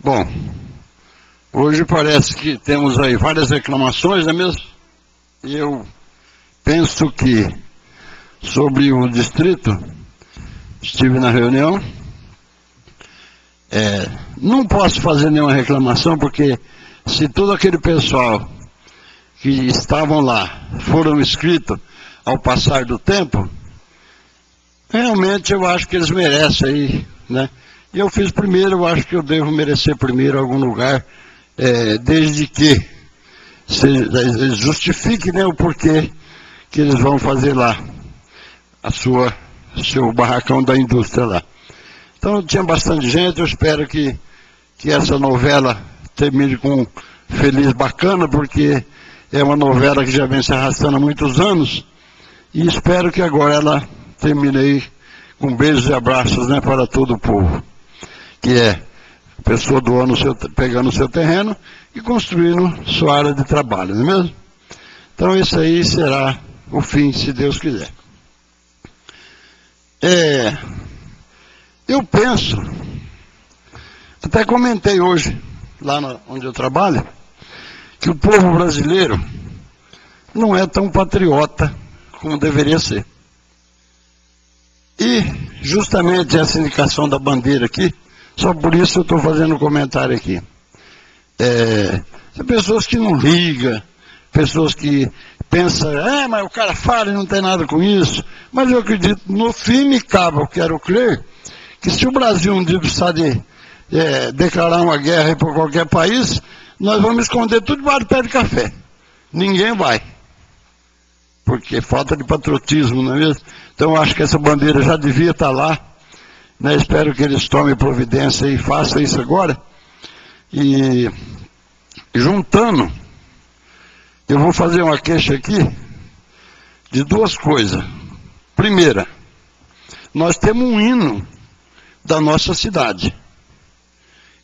Bom, hoje parece que temos aí várias reclamações, não é mesmo? E eu penso que sobre o distrito, estive na reunião, não posso fazer nenhuma reclamação, porque se todo aquele pessoal que estavam lá foram inscritos ao passar do tempo, realmente eu acho que eles merecem aí, né? E eu fiz primeiro, eu acho que eu devo merecer primeiro algum lugar, desde que justifique, né, o porquê que eles vão fazer lá seu barracão da indústria lá. Então tinha bastante gente, eu espero que essa novela termine com um feliz bacana, porque é uma novela que já vem se arrastando há muitos anos, e espero que agora ela termine aí com beijos e abraços, né, para todo o povo, que é a pessoa doando pegando o seu terreno e construindo sua área de trabalho, não é mesmo? Então isso aí será o fim, se Deus quiser. Eu penso, até comentei hoje lá onde eu trabalho, que o povo brasileiro não é tão patriota como deveria ser. E justamente essa indicação da bandeira aqui, só por isso eu estou fazendo um comentário aqui. Tem pessoas que não ligam, pessoas que pensam, mas o cara fala e não tem nada com isso. Mas eu acredito, no fim me cabe, eu quero crer, que se o Brasil um dia precisar de declarar uma guerra por qualquer país, nós vamos esconder tudo debaixo do pé de café. Ninguém vai. Porque falta de patriotismo, não é mesmo? Então eu acho que essa bandeira já devia estar lá, né? Espero que eles tomem providência e façam isso agora. E juntando, eu vou fazer uma queixa aqui de duas coisas. Primeira, nós temos um hino da nossa cidade.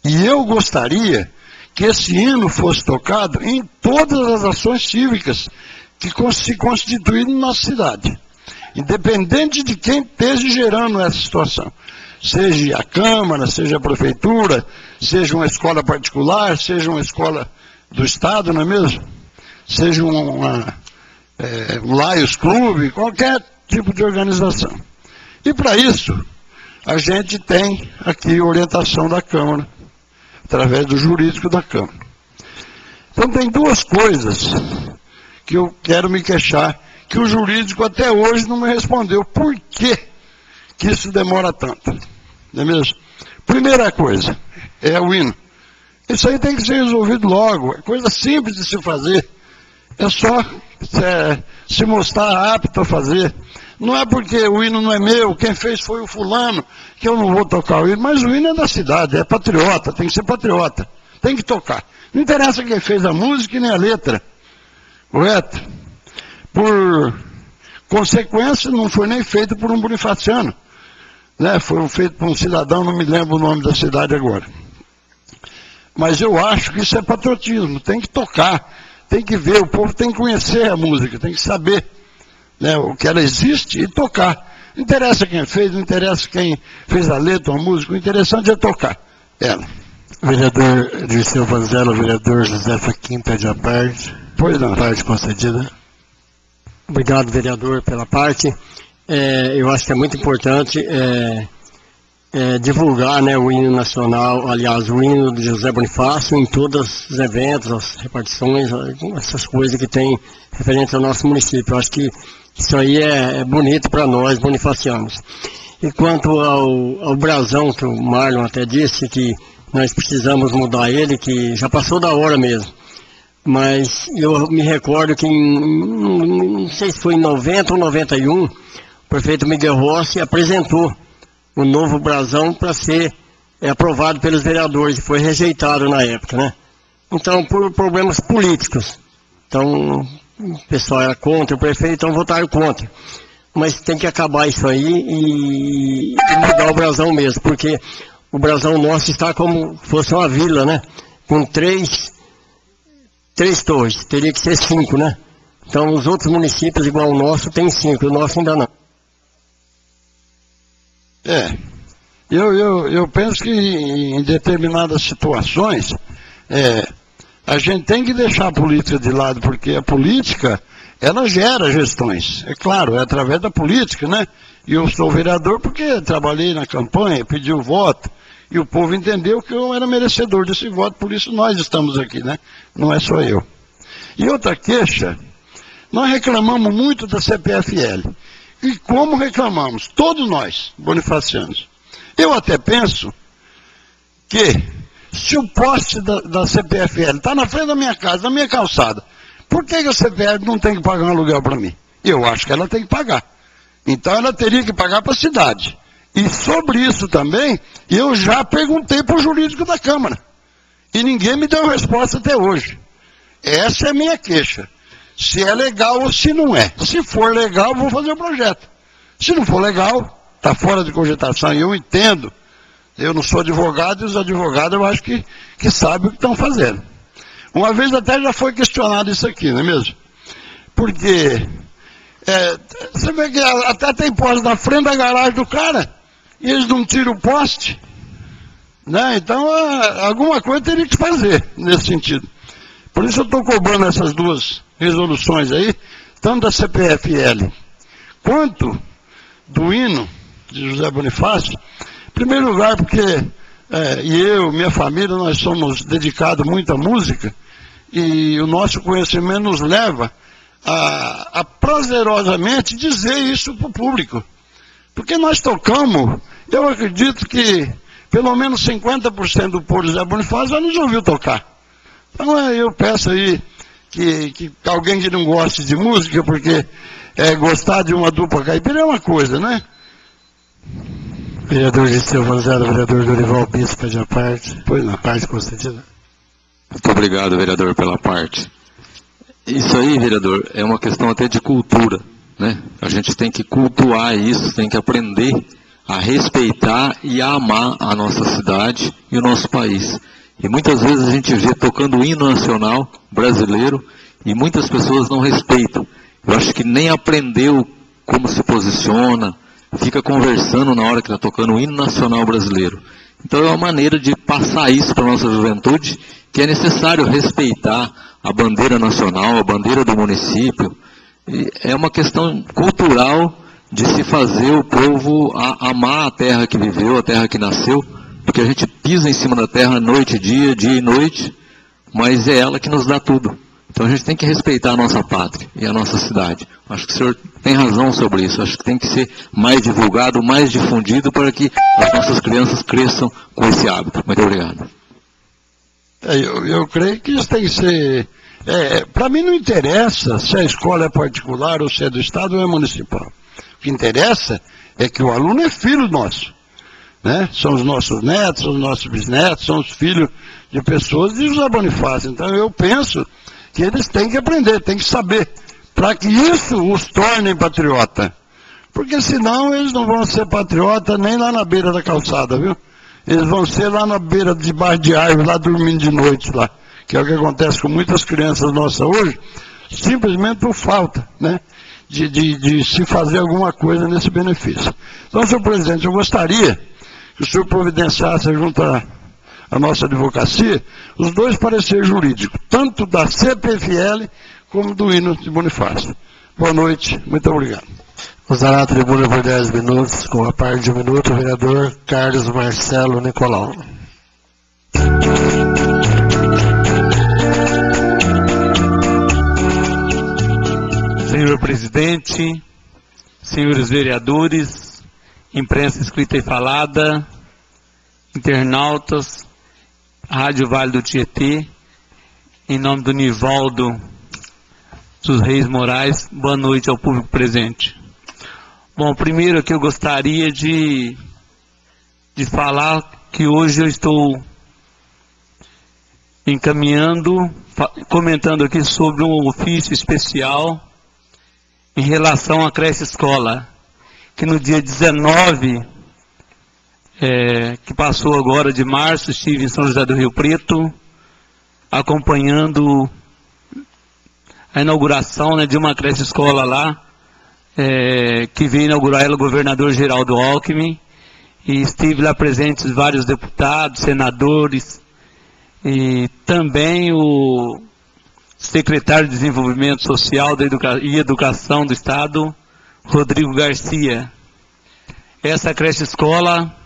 E eu gostaria que esse hino fosse tocado em todas as ações cívicas que se constituíram na nossa cidade. Independente de quem esteja gerando essa situação. Seja a Câmara, seja a Prefeitura, seja uma escola particular, seja uma escola do Estado, não é mesmo? Seja um Lions Clube, qualquer tipo de organização. E para isso, a gente tem aqui orientação da Câmara, através do jurídico da Câmara. Então tem duas coisas que eu quero me queixar, que o jurídico até hoje não me respondeu. Por que isso demora tanto? Não é mesmo? Primeira coisa, é o hino. Isso aí tem que ser resolvido logo, é coisa simples de se fazer. É só se mostrar apto a fazer. Não é porque o hino não é meu, quem fez foi o fulano, que eu não vou tocar o hino, mas o hino é da cidade, é patriota, tem que ser patriota, tem que tocar. Não interessa quem fez a música e nem a letra, correto? Por consequência, não foi nem feito por um bonifaciano, né? Foi feito por um cidadão, não me lembro o nome da cidade agora. Mas eu acho que isso é patriotismo, tem que tocar, tem que ver, o povo tem que conhecer a música, tem que saber, né, o que ela existe e tocar. Não interessa quem fez, não interessa quem fez a letra, a música, o interessante é tocar ela. Vereador Dirceu Vanzello, vereador José Faquim pede a parte. Pois não. Parte concedida. Obrigado, vereador, pela parte. Eu acho que é muito importante divulgar, né, o hino nacional, aliás, o hino de José Bonifácio em todos os eventos, as repartições, essas coisas que tem referente ao nosso município. Eu acho que isso aí é bonito para nós, bonifacianos. E quanto ao brasão, que o Marlon até disse que nós precisamos mudar ele, que já passou da hora mesmo. Mas eu me recordo que não sei se foi em 90 ou 91, o prefeito Miguel Rossi apresentou o novo brasão para ser aprovado pelos vereadores, e foi rejeitado na época, né? Então, por problemas políticos. Então, o pessoal era contra, o prefeito, então votaram contra. Mas tem que acabar isso aí e mudar o brasão mesmo, porque o brasão nosso está como se fosse uma vila, né? Com três torres, teria que ser 5, né? Então, os outros municípios, igual o nosso, tem 5, o nosso ainda não. Eu penso que em determinadas situações, a gente tem que deixar a política de lado, porque a política, ela gera gestões. É claro, é através da política, né? E eu sou vereador porque trabalhei na campanha, pedi o voto, e o povo entendeu que eu era merecedor desse voto, por isso nós estamos aqui, né? Não é só eu. E outra queixa, nós reclamamos muito da CPFL. E como reclamamos? Todos nós, bonifacianos. Eu até penso que se o poste da CPFL está na frente da minha casa, da minha calçada, por que a CPFL não tem que pagar um aluguel para mim? Eu acho que ela tem que pagar. Então ela teria que pagar para a cidade. E sobre isso também, eu já perguntei para o jurídico da Câmara. E ninguém me deu resposta até hoje. Essa é a minha queixa. Se é legal ou se não é. Se for legal, vou fazer o projeto. Se não for legal, está fora de cogitação. E eu entendo. Eu não sou advogado, e os advogados eu acho que sabem o que estão fazendo. Uma vez até já foi questionado isso aqui, não é mesmo? Porque você vê que até tem poste na frente da garagem do cara, e eles não tiram o poste. né? Então, alguma coisa teria que fazer nesse sentido. Por isso eu estou cobrando essas duas resoluções aí, tanto da CPFL quanto do hino de José Bonifácio. Em primeiro lugar, porque minha família, nós somos dedicados muito à música, e o nosso conhecimento nos leva a prazerosamente dizer isso para o público. Porque nós tocamos, eu acredito que pelo menos 50% do povo de José Bonifácio já nos ouviu tocar. Então eu peço aí que alguém que não goste de música, porque gostar de uma dupla caipira é uma coisa, né? Vereador Giseu Vanzella, vereador Dorival Bispo, de a parte. Pois na parte concedida. Muito obrigado, vereador, pela parte. Isso aí, vereador, é uma questão até de cultura, né? A gente tem que cultuar isso, tem que aprender a respeitar e a amar a nossa cidade e o nosso país. E muitas vezes a gente vê tocando o hino nacional brasileiro e muitas pessoas não respeitam. Eu acho que nem aprendeu como se posiciona, fica conversando na hora que está tocando o hino nacional brasileiro. Então é uma maneira de passar isso para a nossa juventude, que é necessário respeitar a bandeira nacional, a bandeira do município. E é uma questão cultural de se fazer o povo amar a terra que viveu, a terra que nasceu, porque a gente pisa em cima da terra noite e dia e noite, mas é ela que nos dá tudo. Então a gente tem que respeitar a nossa pátria e a nossa cidade. Acho que o senhor tem razão sobre isso. Acho que tem que ser mais divulgado, mais difundido, para que as nossas crianças cresçam com esse hábito. Muito obrigado. Eu creio que isso tem que ser... para mim não interessa se a escola é particular ou se é do Estado ou é municipal. O que interessa é que o aluno é filho nosso, né? São os nossos netos, são os nossos bisnetos, são os filhos de pessoas de José Bonifácio. Então eu penso que eles têm que aprender, têm que saber, para que isso os torne patriota. Porque senão eles não vão ser patriota nem lá na beira da calçada, viu? Eles vão ser lá na beira, debaixo de árvore, lá dormindo de noite lá. Que é o que acontece com muitas crianças nossas hoje, simplesmente por falta, né? De se fazer alguma coisa nesse benefício. Então, senhor presidente, eu gostaria que o senhor providenciasse junto à nossa advocacia os dois pareceres jurídicos, tanto da CPFL como do hino de Bonifácio. Boa noite, muito obrigado. Usará a tribuna por 10 minutos, com a parte de 1 minuto, o vereador Carlos Marcelo Nicolau. Senhor presidente, senhores vereadores, imprensa escrita e falada, internautas, Rádio Vale do Tietê, em nome do Nivaldo dos Reis Moraes, boa noite ao público presente. Bom, primeiro aqui eu gostaria de falar que hoje eu estou comentando aqui sobre um ofício especial em relação à creche escola, que no dia 19, que passou agora de março, estive em São José do Rio Preto, acompanhando a inauguração, né, de uma creche escola lá, que veio inaugurar ela o governador Geraldo Alckmin, e estive lá presentes vários deputados, senadores, e também o secretário de Desenvolvimento Social e Educação do Estado, Rodrigo Garcia. Essa creche escola,